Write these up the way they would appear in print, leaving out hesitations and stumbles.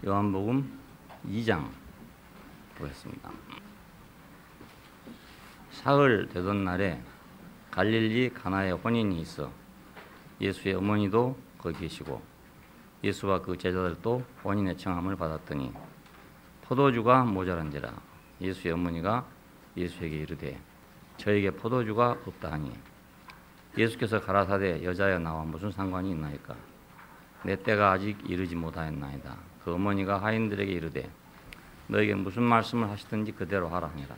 요한복음 2장 보겠습니다. 사흘 되던 날에 갈릴리 가나에 혼인이 있어 예수의 어머니도 거기 계시고 예수와 그 제자들도 혼인의 청함을 받았더니 포도주가 모자란지라. 예수의 어머니가 예수에게 이르되 저에게 포도주가 없다 하니 예수께서 가라사대 여자여 나와 무슨 상관이 있나이까? 내 때가 아직 이르지 못하였나이다. 그 어머니가 하인들에게 이르되 너에게 무슨 말씀을 하시든지 그대로 하라 하니라.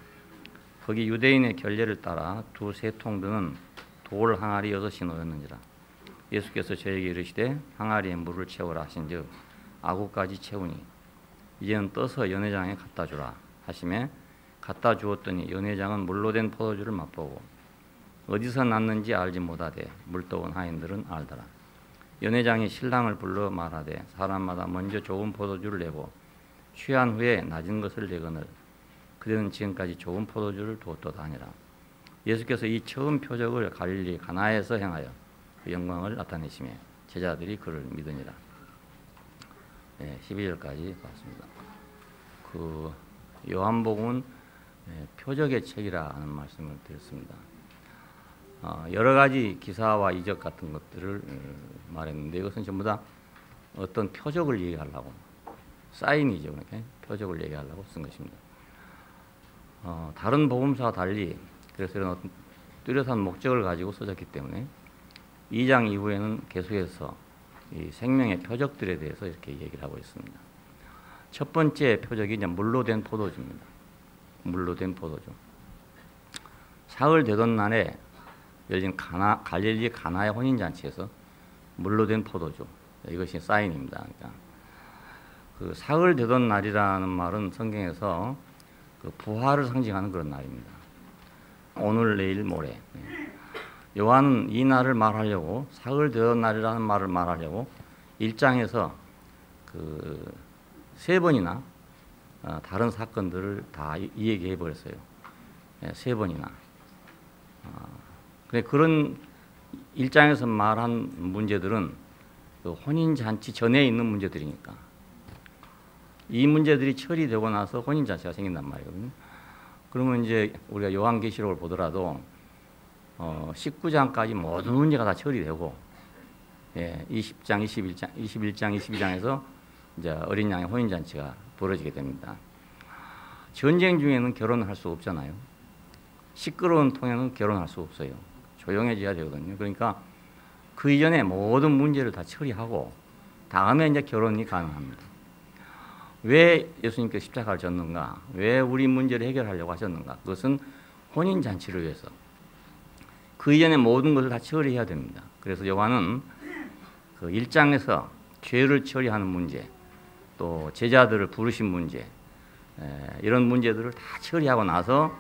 거기 유대인의 결례를 따라 두세 통 드는 돌 항아리 6이 놓였는지라. 예수께서 저에게 이르시되 항아리에 물을 채우라 하신즉 아구까지 채우니 이제는 떠서 연회장에 갖다 주라 하시매 갖다 주었더니 연회장은 물로 된 포도주를 맛보고 어디서 났는지 알지 못하되 물떠온 하인들은 알더라. 연회장이 신랑을 불러 말하되 사람마다 먼저 좋은 포도주를 내고 취한 후에 낮은 것을 내거늘 그들은 지금까지 좋은 포도주를 두었도다 하니라. 예수께서 이 처음 표적을 갈릴리 가나에서 행하여 그 영광을 나타내시며 제자들이 그를 믿으니라. 12절까지 봤습니다. 그 요한복음은 표적의 책이라 하는 말씀을 드렸습니다. 여러 가지 기사와 이적 같은 것들을 말했는데 이것은 전부 다 어떤 표적을 얘기하려고 사인이죠. 그렇게 표적을 얘기하려고 쓴 것입니다. 다른 복음서와 달리 그래서 이런 어떤 뚜렷한 목적을 가지고 써졌기 때문에 2장 이후에는 계속해서 이 생명의 표적들에 대해서 이렇게 얘기를 하고 있습니다. 첫 번째 표적이 이제 물로 된 포도주입니다. 물로 된 포도주. 사흘 되던 날에 열린 갈릴리 가나의 혼인잔치에서 물로 된 포도주. 이것이 사인입니다. 그러니까 그 사흘 되던 날이라는 말은 성경에서 그 부활을 상징하는 그런 날입니다. 오늘, 내일, 모레. 요한은 이 날을 말하려고 사흘 되던 날이라는 말을 말하려고 1장에서 그 3번이나 다른 사건들을 다 이야기해 버렸어요. 3번이나. 그런 1장에서 말한 문제들은 그 혼인잔치 전에 있는 문제들이니까 이 문제들이 처리되고 나서 혼인잔치가 생긴단 말이거든요. 그러면 이제 우리가 요한계시록을 보더라도 19장까지 모든 문제가 다 처리되고 20장, 21장, 22장에서 이제 어린 양의 혼인잔치가 벌어지게 됩니다. 전쟁 중에는 결혼을 할 수 없잖아요. 시끄러운 통에는 결혼할 수 없어요. 조용해져야 되거든요. 그러니까 그 이전에 모든 문제를 다 처리하고 다음에 이제 결혼이 가능합니다. 왜 예수님께서 십자가를 졌는가? 왜 우리 문제를 해결하려고 하셨는가? 그것은 혼인잔치를 위해서. 그 이전에 모든 것을 다 처리해야 됩니다. 그래서 요한은 그 1장에서 죄를 처리하는 문제, 또 제자들을 부르신 문제, 이런 문제들을 다 처리하고 나서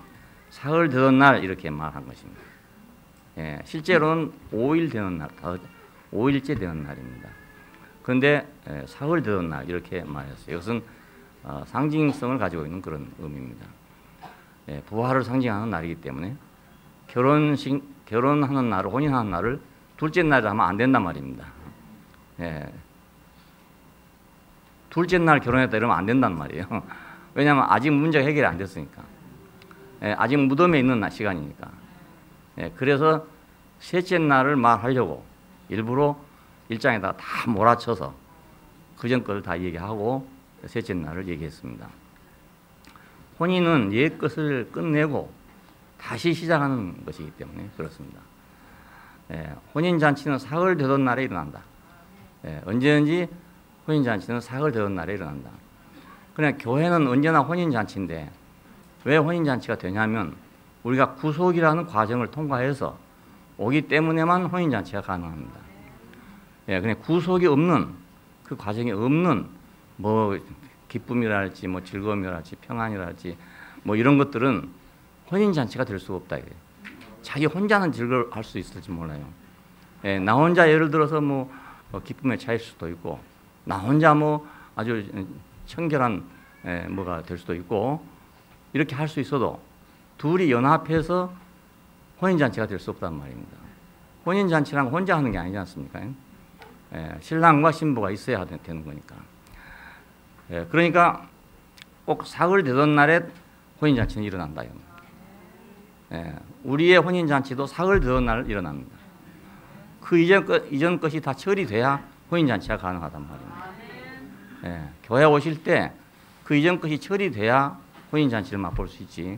사흘 되던 날 이렇게 말한 것입니다. 실제로는 5일 되는 날, 5일째 되는 날입니다. 그런데 사흘 되던 날 이렇게 말했어요. 이것은 상징성을 가지고 있는 그런 의미입니다. 부활을 상징하는 날이기 때문에 결혼하는 날을, 혼인하는 날을 둘째 날을 하면 안 된단 말입니다. 둘째 날 결혼했다 이러면 안 된단 말이에요. 왜냐하면 아직 문제가 해결이 안 됐으니까. 아직 무덤에 있는 시간이니까. 그래서 셋째 날을 말하려고 일부러 1장에다 다 몰아쳐서 그전 걸 다 얘기하고 셋째 날을 얘기했습니다. 혼인은 옛 것을 끝내고 다시 시작하는 것이기 때문에 그렇습니다. 혼인잔치는 사흘 되던 날에 일어난다. 언제든지 혼인잔치는 사흘 되던 날에 일어난다. 그냥 교회는 언제나 혼인잔치인데 왜 혼인잔치가 되냐면 우리가 구속이라는 과정을 통과해서 오기 때문에만 혼인잔치가 가능합니다. 그냥 구속이 없는 그 과정이 없는 뭐 기쁨이랄지 뭐 즐거움이랄지 평안이랄지 뭐 이런 것들은 혼인잔치가 될 수가 없다. 자기 혼자는 즐거워할 수 있을지 몰라요. 나 혼자 예를 들어서 뭐 기쁨에 차일 수도 있고 나 혼자 뭐 아주 청결한 뭐가 될 수도 있고 이렇게 할 수 있어도 둘이 연합해서 혼인잔치가 될 수 없단 말입니다. 혼인잔치란 혼자 하는 게 아니지 않습니까? 신랑과 신부가 있어야 되는 거니까. 그러니까 꼭 사흘 되던 날에 혼인잔치는 일어난다. 우리의 혼인잔치도 사흘 되던 날 일어납니다. 그 이전 것이 다 처리돼야 혼인잔치가 가능하단 말입니다. 교회 오실 때 그 이전 것이 처리돼야 혼인잔치를 맛볼 수 있지.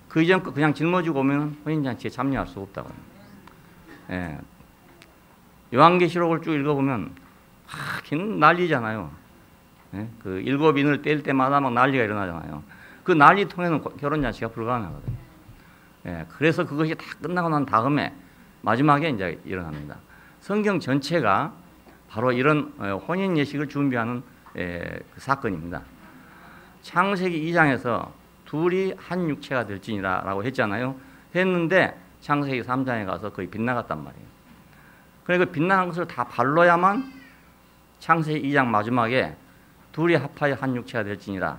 그 이전 것 그냥 짊어지고 오면 혼인잔치에 참여할 수 없다고 합니다. 요한계시록을 쭉 읽어보면 긴 난리잖아요. 그 7인을 뗄 때마다 막 난리가 일어나잖아요. 그 난리 통에는 결혼잔치가 불가능하거든요. 그래서 그것이 다 끝나고 난 다음에 마지막에 이제 일어납니다. 성경 전체가 바로 이런 혼인 예식을 준비하는 그 사건입니다. 창세기 2장에서 둘이 한 육체가 될지니라 라고 했잖아요. 했는데 창세기 3장에 가서 거의 빗나갔단 말이에요. 그러니까 빗나간 것을 다 발로야만 창세기 2장 마지막에 둘이 합하여 한 육체가 될지니라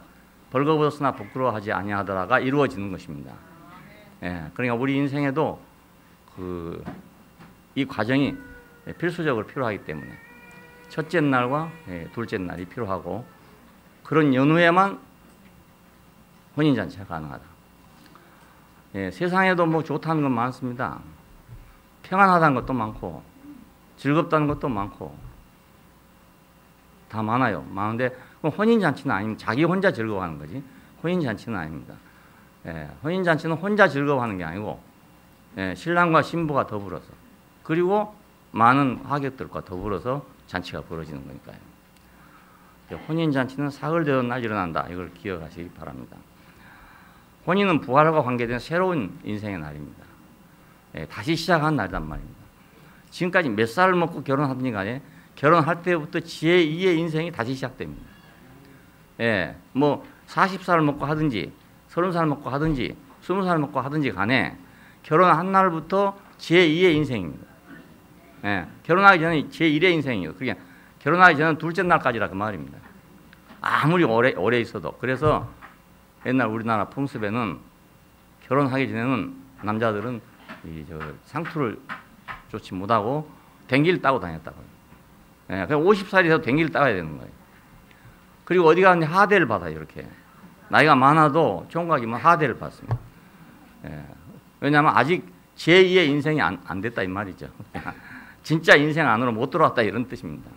벌거벗었으나 부끄러워하지 아니하더라가 이루어지는 것입니다. 그러니까 우리 인생에도 이 과정이 필수적으로 필요하기 때문에 첫째 날과 둘째 날이 필요하고 그런 연후에만 혼인잔치가 가능하다. 세상에도 뭐 좋다는 건 많습니다. 평안하다는 것도 많고 즐겁다는 것도 많고 다 많아요. 많은데 혼인잔치는 아닙니다. 자기 혼자 즐거워하는 거지 혼인잔치는 아닙니다. 혼인잔치는 혼자 즐거워하는 게 아니고 신랑과 신부가 더불어서 그리고 많은 하객들과 더불어서 잔치가 벌어지는 거니까요. 혼인잔치는 사흘 되던 날 일어난다. 이걸 기억하시기 바랍니다. 혼인은 부활과 관계된 새로운 인생의 날입니다. 다시 시작한 날이란 말입니다. 지금까지 몇 살을 먹고 결혼하든지 간에 결혼할 때부터 제2의 인생이 다시 시작됩니다. 뭐 40살을 먹고 하든지 30살 먹고 하든지 20살 먹고 하든지 간에 결혼한 날부터 제2의 인생입니다. 결혼하기 전에 제1의 인생이에요. 그게 결혼하기 전에 둘째 날까지라 그 말입니다. 아무리 오래 있어도. 그래서 옛날 우리나라 풍습에는 결혼하기 전에는 남자들은 상투를 좋지 못하고 댕기를 따고 다녔다고요. 그냥 50살이 돼도 댕기를 따야 되는 거예요. 그리고 어디 가는데 하대를 받아요. 이렇게 나이가 많아도 총각이면 하대를 받습니다. 왜냐하면 아직 제2의 인생이 안 됐다 이 말이죠. 진짜 인생 안으로 못 들어왔다 이런 뜻입니다.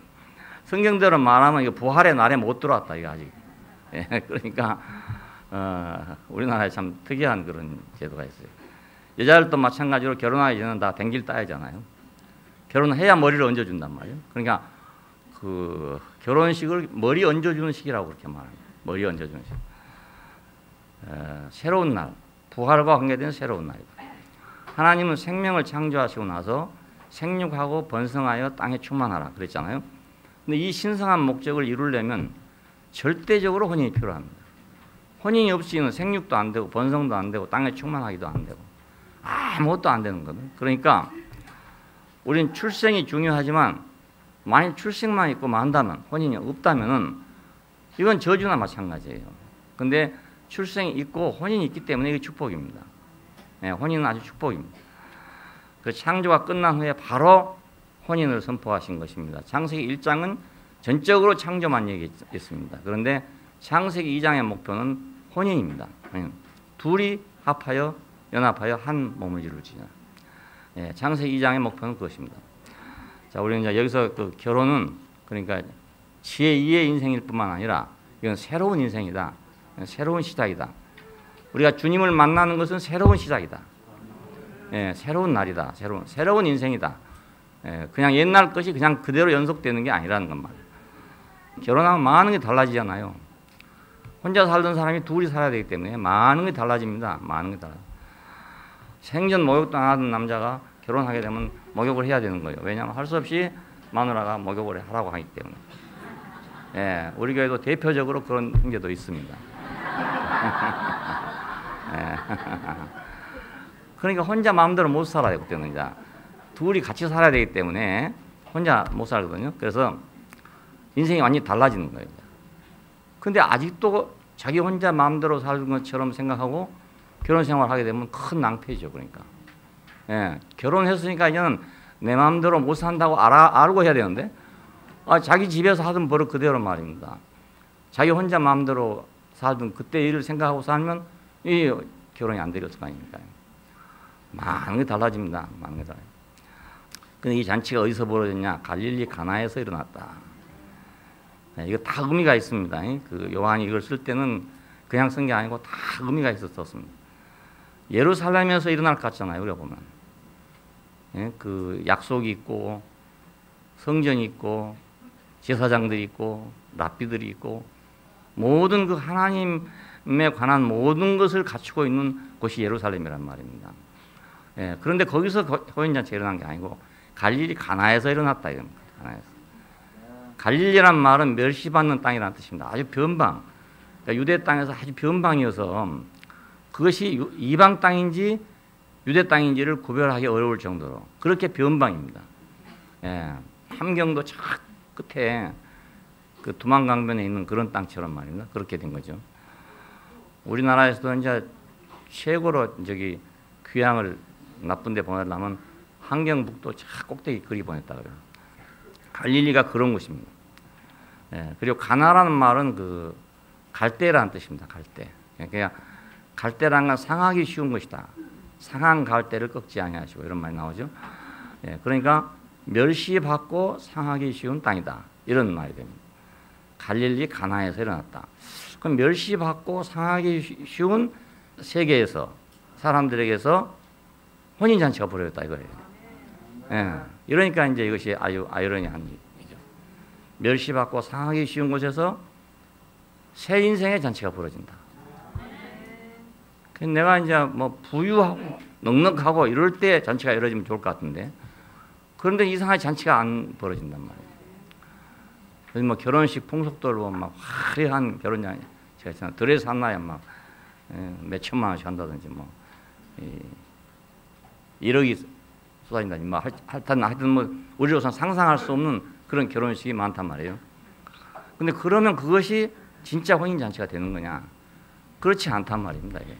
성경대로 말하면 이거 부활의 날에 못 들어왔다 이거 아직. 그러니까 우리나라에 참 특이한 그런 제도가 있어요. 여자들도 마찬가지로 결혼하기 전에 다 댕기를 따야 하잖아요. 결혼해야 머리를 얹어준단 말이에요. 그러니까 그 결혼식을 머리 얹어주는 시기라고 그렇게 말합니다. 머리 얹어주는 시기. 새로운 날, 부활과 관계된 새로운 날이다. 하나님은 생명을 창조하시고 나서 생육하고 번성하여 땅에 충만하라 그랬잖아요. 근데 이 신성한 목적을 이루려면 절대적으로 혼인이 필요합니다. 혼인이 없이는 생육도 안 되고 번성도 안 되고 땅에 충만하기도 안 되고 아무것도 안 되는 거거든요. 그러니까 우리는 출생이 중요하지만 만약 출생만 있고 만다면 혼인이 없다면은 이건 저주나 마찬가지예요. 근데 출생이 있고 혼인이 있기 때문에 이게 축복입니다. 혼인은 아주 축복입니다. 그 창조가 끝난 후에 바로 혼인을 선포하신 것입니다. 창세기 1장은 전적으로 창조만 얘기했습니다. 그런데 창세기 2장의 목표는 혼인입니다. 둘이 합하여 연합하여 한 몸을 이루지라. 창세기 2장의 목표는 그것입니다. 자, 우리는 이제 여기서 그 결혼은 그러니까 제2의 인생일 뿐만 아니라 이건 새로운 인생이다. 새로운 시작이다. 우리가 주님을 만나는 것은 새로운 시작이다. 새로운 날이다. 새로운 인생이다. 그냥 옛날 것이 그냥 그대로 연속되는 게 아니라는 것 말이에요. 결혼하면 많은 게 달라지잖아요. 혼자 살던 사람이 둘이 살아야 되기 때문에 많은 게 달라집니다. 많은 게 달라요. 생전 목욕도 안 하던 남자가 결혼하게 되면 목욕을 해야 되는 거예요. 왜냐하면 할 수 없이 마누라가 목욕을 하라고 하기 때문에. 우리 교회도 대표적으로 그런 형제도 있습니다. 그러니까 혼자 마음대로 못 살아요. 그때는 이제 둘이 같이 살아야 되기 때문에 혼자 못 살거든요. 그래서 인생이 완전히 달라지는 거예요. 근데 아직도 자기 혼자 마음대로 사는 것처럼 생각하고 결혼 생활을 하게 되면 큰 낭패죠. 그러니까 결혼했으니까 이제는 내 마음대로 못 산다고 알고 해야 되는데 자기 집에서 하던 버릇 그대로 말입니다. 자기 혼자 마음대로 살던 그때 일을 생각하고 살면 이 결혼이 안 되겠을 거 아닙니까? 많은 게 달라집니다. 많은 게 달라요. 근데 이 잔치가 어디서 벌어졌냐? 갈릴리 가나에서 일어났다. 네, 이거 다 의미가 있습니다. 그 요한이 이걸 쓸 때는 그냥 쓴 게 아니고 다 의미가 있었습니다. 예루살렘에서 일어날 것 같잖아요. 우리가 보면. 예, 그 약속이 있고 성전이 있고 제사장들이 있고 랍비들이 있고 모든 그 하나님에 관한 모든 것을 갖추고 있는 곳이 예루살렘이란 말입니다. 예, 그런데 거기서 호인잔치가 일어난 게 아니고 갈릴리 가나에서 일어났다 이겁니다. 가나에서. 갈릴리란 말은 멸시받는 땅이라는 뜻입니다. 아주 변방. 그러니까 유대 땅에서 아주 변방이어서 그것이 이방 땅인지 유대 땅인지를 구별하기 어려울 정도로 그렇게 변방입니다. 예, 함경도 저 끝에 그 두만강변에 있는 그런 땅처럼 말입니다. 그렇게 된 거죠. 우리나라에서도 이제 최고로 저기 귀향을 나쁜 데 보내려면 함경북도 저 꼭대기 거리 보냈다 그래요. 갈릴리가 그런 곳입니다. 예, 그리고 가나라는 말은 그 갈대라는 뜻입니다. 갈대. 그러니까 갈대라는 건 상하기 쉬운 것이다. 상한 갈대를 꺾지 아니하시고 이런 말이 나오죠. 예, 그러니까 멸시받고 상하기 쉬운 땅이다. 이런 말이 됩니다. 갈릴리 가나에서 일어났다. 그럼 멸시받고 상하기 쉬운 세계에서 사람들에게서 혼인잔치가 벌어졌다 이거예요. 예, 이러니까 이제 이것이 아주 아이러니한 일이죠. 멸시받고 상하기 쉬운 곳에서 새 인생의 잔치가 벌어진다. 내가 이제 뭐 부유하고 넉넉하고 이럴 때 잔치가 이루어지면 좋을 것 같은데 그런데 이상하게 잔치가 안 벌어진단 말이에요. 그래서 뭐 결혼식 풍속들로 막 화려한 결혼장 제가 있잖아요. 드레스 하나에 막 몇 천만 원씩 한다든지 뭐 1억이 쏟아진다든지 뭐 하여튼 뭐 우리로서는 상상할 수 없는 그런 결혼식이 많단 말이에요. 근데 그러면 그것이 진짜 혼인 잔치가 되는 거냐? 그렇지 않단 말입니다. 이게.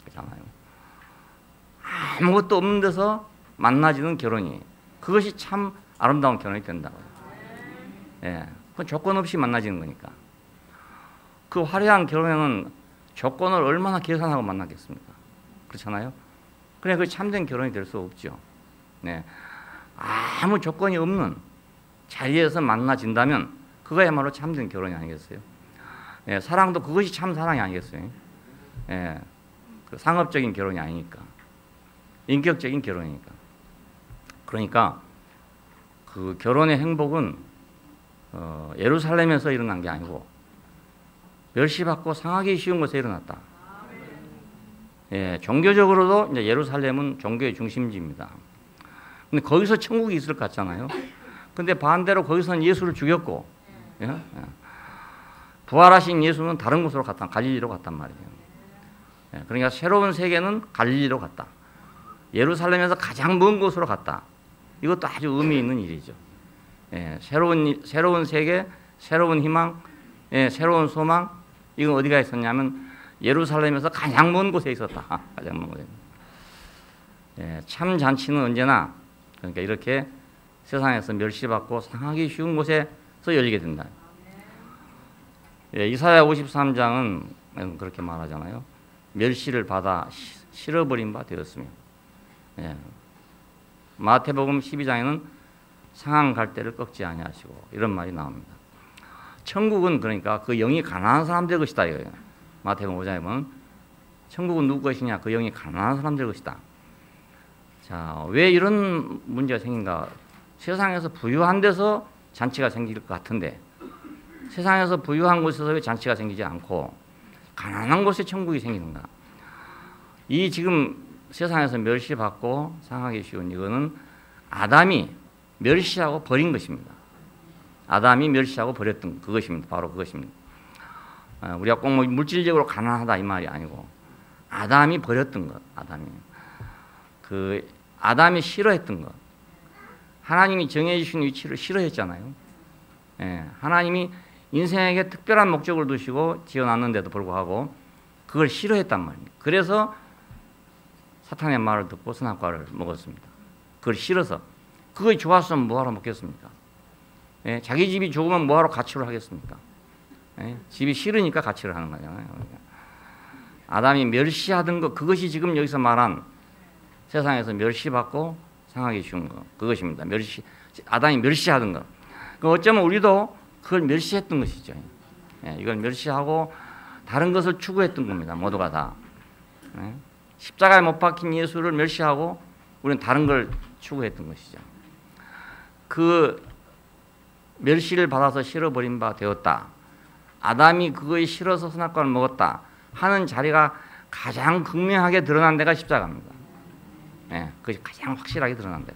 그렇잖아요. 아무것도 없는 데서 만나지는 결혼이 그것이 참 아름다운 결혼이 된다고요. 예, 그건 조건 없이 만나지는 거니까. 그 화려한 결혼에는 조건을 얼마나 계산하고 만나겠습니까? 그렇잖아요. 그래 그 참된 결혼이 될 수 없죠. 네, 아무 조건이 없는 자리에서 만나진다면 그거야말로 참된 결혼이 아니겠어요? 예, 사랑도 그것이 참 사랑이 아니겠어요? 예, 그 상업적인 결혼이 아니니까, 인격적인 결혼이니까. 그러니까 그 결혼의 행복은 예루살렘에서 일어난 게 아니고 멸시받고 상하기 쉬운 곳에 일어났다. 예, 종교적으로도 이제 예루살렘은 종교의 중심지입니다. 근데 거기서 천국이 있을 것 같잖아요. 근데 반대로 거기서는 예수를 죽였고, 예? 예. 부활하신 예수는 다른 곳으로 갔다, 갈릴리로 갔단 말이에요. 예, 그러니까 새로운 세계는 갈릴리로 갔다. 예루살렘에서 가장 먼 곳으로 갔다. 이것도 아주 의미 있는 일이죠. 예, 새로운 세계, 새로운 희망, 예, 새로운 소망. 이건 어디가 있었냐면 예루살렘에서 가장 먼 곳에 있었다. 가장 먼 곳에. 예, 참 잔치는 언제나 그러니까 이렇게 세상에서 멸시받고 상하기 쉬운 곳에서 열리게 된다. 예, 이사야 53장은 그렇게 말하잖아요. 멸시를 받아 실어버린 바 되었으며, 예, 마태복음 12장에는 상한 갈대를 꺾지 아니하시고 이런 말이 나옵니다. 천국은 그러니까 그 영이 가난한 사람들 것이다 이거예요. 마태복음 5장에 보면 천국은 누구 것이냐? 그 영이 가난한 사람들 것이다. 자, 왜 이런 문제가 생긴가? 세상에서 부유한 데서 잔치가 생길 것 같은데 세상에서 부유한 곳에서 왜 잔치가 생기지 않고 가난한 곳에 천국이 생기는가? 이 지금 세상에서 멸시받고 상하기 쉬운 이거는 아담이 멸시하고 버린 것입니다. 아담이 멸시하고 버렸던 그것입니다. 바로 그것입니다. 우리가 꼭 뭐 물질적으로 가난하다 이 말이 아니고 아담이 버렸던 것, 아담이 싫어했던 것, 하나님이 정해주신 위치를 싫어했잖아요. 예, 하나님이 인생에게 특별한 목적을 두시고 지어놨는데도 불구하고 그걸 싫어했단 말입니다. 그래서 사탄의 말을 듣고 선악과를 먹었습니다. 그걸 싫어서. 그거 좋았으면 뭐하러 먹겠습니까? 예, 자기 집이 좋으면 뭐하러 가출을 하겠습니까? 예? 집이 싫으니까 가치를 하는 거잖아요. 아담이 멸시하던 것, 그것이 지금 여기서 말한 세상에서 멸시받고 상하기 쉬운 것, 그것입니다. 아담이 멸시하던 것. 어쩌면 우리도 그걸 멸시했던 것이죠. 예, 이걸 멸시하고 다른 것을 추구했던 겁니다. 모두가 다. 예? 십자가에 못 박힌 예수를 멸시하고 우리는 다른 걸 추구했던 것이죠. 그 멸시를 받아서 싫어버린 바 되었다. 아담이 그거에 싫어서 선악과를 먹었다 하는 자리가 가장 극명하게 드러난 데가 십자가입니다. 예, 그것이 가장 확실하게 드러난 데.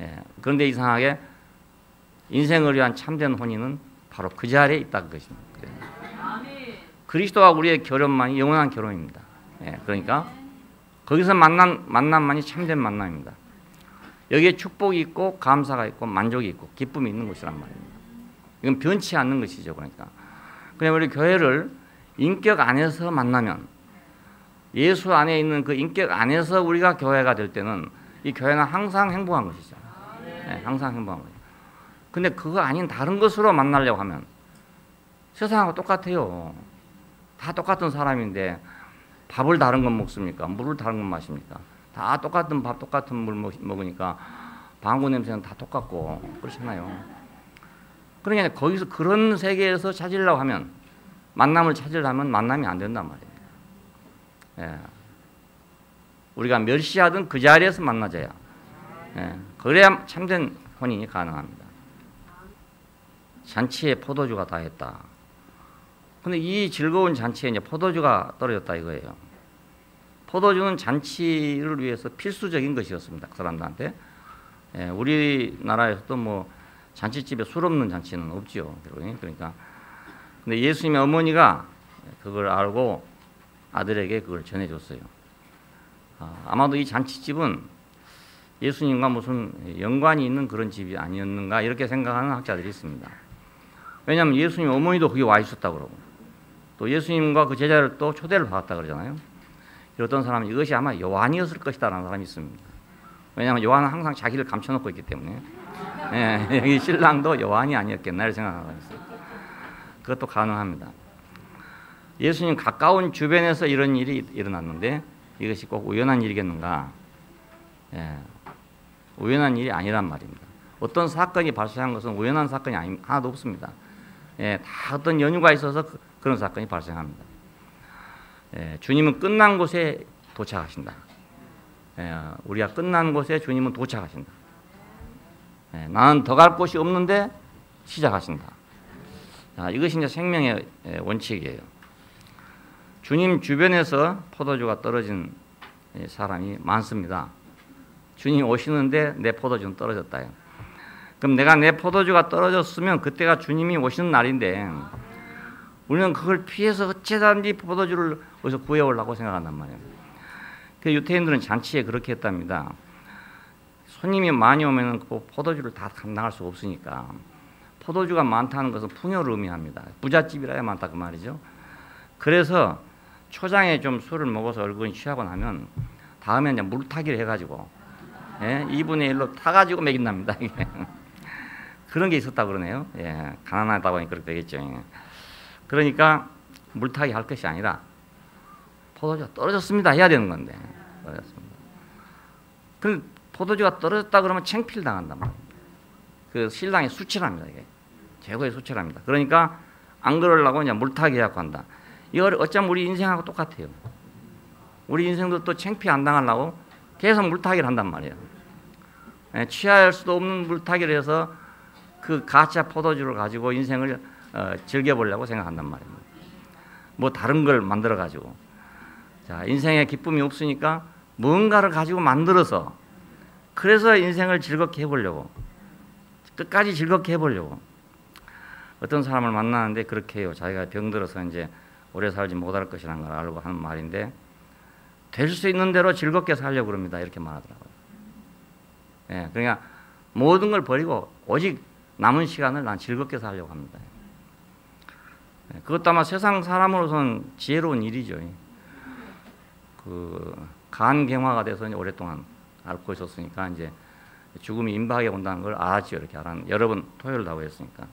예, 그런데 이상하게 인생을 위한 참된 혼인은 바로 그 자리에 있다 그것입니다. 그리스도와 우리의 결혼만이 영원한 결혼입니다. 예, 그러니까 거기서 만남만이 참된 만남입니다. 여기에 축복이 있고 감사가 있고 만족이 있고 기쁨이 있는 곳이란 말입니다. 이건 변치 않는 것이죠. 그러니까 그냥 우리 교회를 인격 안에서 만나면, 예수 안에 있는 그 인격 안에서 우리가 교회가 될 때는 이 교회는 항상 행복한 것이죠. 네, 항상 행복한 거죠. 근데 그거 아닌 다른 것으로 만나려고 하면 세상하고 똑같아요. 다 똑같은 사람인데 밥을 다른 건 먹습니까? 물을 다른 건 마십니까? 다 똑같은 밥, 똑같은 물 먹으니까 방구 냄새는 다 똑같고 그렇잖아요. 그러니까 거기서 그런 세계에서 찾으려고 하면, 만남을 찾으려면 만남이 안 된단 말이에요. 예. 우리가 멸시하던 그 자리에서 만나져야, 예. 그래야 참된 혼인이 가능합니다. 잔치에 포도주가 다 했다. 근데 이 즐거운 잔치에 이제 포도주가 떨어졌다 이거예요. 포도주는 잔치를 위해서 필수적인 것이었습니다. 그 사람들한테. 예, 우리나라에서도 뭐 잔치집에 술 없는 잔치는 없지요. 그러니까. 근데 예수님의 어머니가 그걸 알고 아들에게 그걸 전해줬어요. 아마도 이 잔치집은 예수님과 무슨 연관이 있는 그런 집이 아니었는가 이렇게 생각하는 학자들이 있습니다. 왜냐하면 예수님 어머니도 거기 와 있었다고 그러고, 또 예수님과 그 제자를 또 초대를 받았다 그러잖아요. 어떤 사람은 이것이 아마 요한이었을 것이다라는 사람이 있습니다. 왜냐하면 요한은 항상 자기를 감춰놓고 있기 때문에. 예, 여기 신랑도 요한이 아니었겠나 이렇게 생각하는 사람이 있어요. 그것도 가능합니다. 예수님 가까운 주변에서 이런 일이 일어났는데 이것이 꼭 우연한 일이겠는가? 예, 우연한 일이 아니란 말입니다. 어떤 사건이 발생한 것은 우연한 사건이 하나도 없습니다. 예, 다 어떤 연유가 있어서 그런 사건이 발생합니다. 예, 주님은 끝난 곳에 도착하신다. 예, 우리가 끝난 곳에 주님은 도착하신다. 예, 나는 더 갈 곳이 없는데 시작하신다. 자, 이것이 이제 생명의 원칙이에요. 주님 주변에서 포도주가 떨어진 사람이 많습니다. 주님 오시는데 내 포도주는 떨어졌다요. 그럼 내가 내 포도주가 떨어졌으면 그때가 주님이 오시는 날인데 우리는 그걸 피해서 어찌든지 포도주를 어디서 구해오려고 생각한단 말이에요. 그 유태인들은 잔치에 그렇게 했답니다. 손님이 많이 오면 그 포도주를 다 감당할 수 없으니까, 포도주가 많다는 것은 풍요를 의미합니다. 부잣집이라야 많다 그 말이죠. 그래서 초장에 좀 술을 먹어서 얼굴이 취하고 나면 다음에 이제 물타기를 해가지고 2분의 1로 타가지고 먹인답니다. 그런 게 있었다고 그러네요. 예, 가난하다 보니 그렇게 되겠죠. 예. 그러니까 물타기 할 것이 아니라 포도주가 떨어졌습니다 해야 되는 건데 떨어졌습니다. 그 포도주가 떨어졌다 그러면 창피를 당한단 말이에요. 그 신랑이 수치랍니다. 이게 최고의 수치랍니다. 그러니까 안 그러려고 이제 물타기 해갖고 한다. 이걸 어쩌면 우리 인생하고 똑같아요. 우리 인생도 또 창피 안 당하려고 계속 물타기를 한단 말이에요. 예, 취할 수도 없는 물타기를 해서 그 가짜 포도주를 가지고 인생을 즐겨보려고 생각한단 말입니다. 뭐 다른 걸 만들어 가지고, 자, 인생에 기쁨이 없으니까 뭔가를 가지고 만들어서, 그래서 인생을 즐겁게 해보려고, 끝까지 즐겁게 해보려고. 어떤 사람을 만나는데 그렇게 해요. 자기가 병들어서 이제 오래 살지 못할 것이라는 걸 알고 하는 말인데, 될 수 있는 대로 즐겁게 살려고 그럽니다. 이렇게 말하더라고요. 예, 그러니까 모든 걸 버리고 오직 남은 시간을 난 즐겁게 살려고 합니다. 예, 그것도 아마 세상 사람으로서는 지혜로운 일이죠. 그 간경화가 돼서 이제 오랫동안 앓고 있었으니까 이제 죽음이 임박해 온다는 걸 알았죠. 이렇게 알았는 여러 번 토요를 하고 했으니까.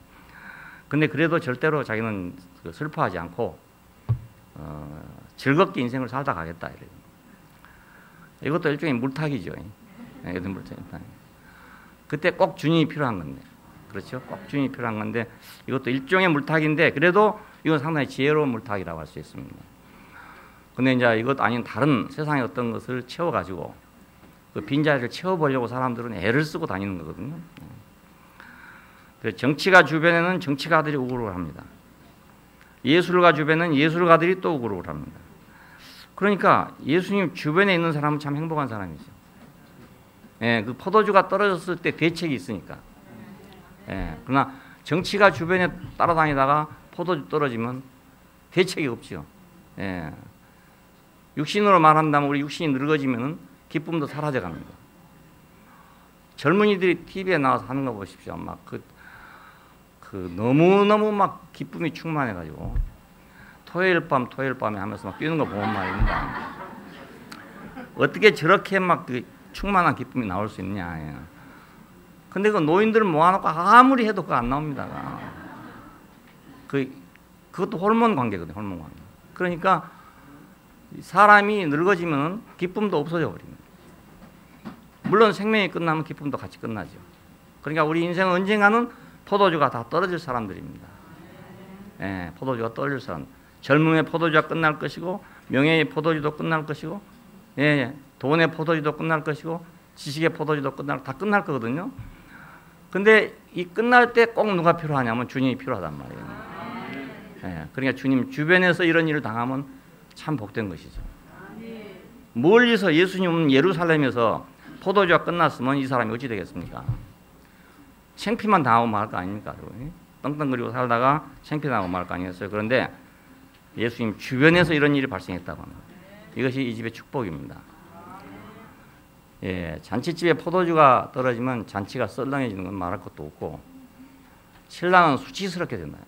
근데 그래도 절대로 자기는 슬퍼하지 않고 즐겁게 인생을 살다 가겠다. 이래요. 이것도 일종의 물타기죠. 이것도 물타기. 그때 꼭 주님이 필요한 건데, 그렇죠? 꼭 주님이 필요한 건데 이것도 일종의 물타기인데 그래도 이건 상당히 지혜로운 물타기라고 할 수 있습니다. 근데 이제 이것 아닌 다른 세상의 어떤 것을 채워가지고 그 빈자리를 채워보려고 사람들은 애를 쓰고 다니는 거거든요. 그래서 정치가 주변에는 정치가들이 우글우글 합니다. 예술가 주변에는 예술가들이 또 우글우글 합니다. 그러니까 예수님 주변에 있는 사람은 참 행복한 사람이죠. 예, 그 포도주가 떨어졌을 때 대책이 있으니까. 예, 그러나 정치가 주변에 따라다니다가 포도주 떨어지면 대책이 없죠. 예, 육신으로 말한다면 우리 육신이 늙어지면 기쁨도 사라져 갑니다. 젊은이들이 TV에 나와서 하는 거 보십시오. 막 너무너무 막 기쁨이 충만해가지고 토요일 밤에 하면서 막 뛰는 거 보면 말입니다. 어떻게 저렇게 막 충만한 기쁨이 나올 수 있냐. 예. 근데 그 노인들을 모아놓고 아무리 해도 그거 안 나옵니다. 그것도 호르몬 관계거든요. 호르몬 관계. 그러니까 사람이 늙어지면 기쁨도 없어져 버립니다. 물론 생명이 끝나면 기쁨도 같이 끝나죠. 그러니까 우리 인생은 언젠가는 포도주가 다 떨어질 사람들입니다. 예, 포도주가 떨어질 사람. 젊음의 포도주가 끝날 것이고 명예의 포도주도 끝날 것이고 예, 돈의 포도주도 끝날 것이고 지식의 포도주도 다 끝날 거거든요. 근데 이 끝날 때 꼭 누가 필요하냐면 주님이 필요하단 말이에요. 예, 그러니까 주님 주변에서 이런 일을 당하면 참 복된 것이죠. 멀리서 예수님 없는 예루살렘에서 포도주가 끝났으면 이 사람이 어찌 되겠습니까? 창피만 당하고 말 거 아닙니까? 떵떵거리고 살다가 창피당하고 말 거 아니겠어요? 그런데 예수님 주변에서 이런 일이 발생했다고 합니다. 이것이 이 집의 축복입니다. 예, 잔치집에 포도주가 떨어지면 잔치가 썰렁해지는 건 말할 것도 없고 신랑은 수치스럽게 된다.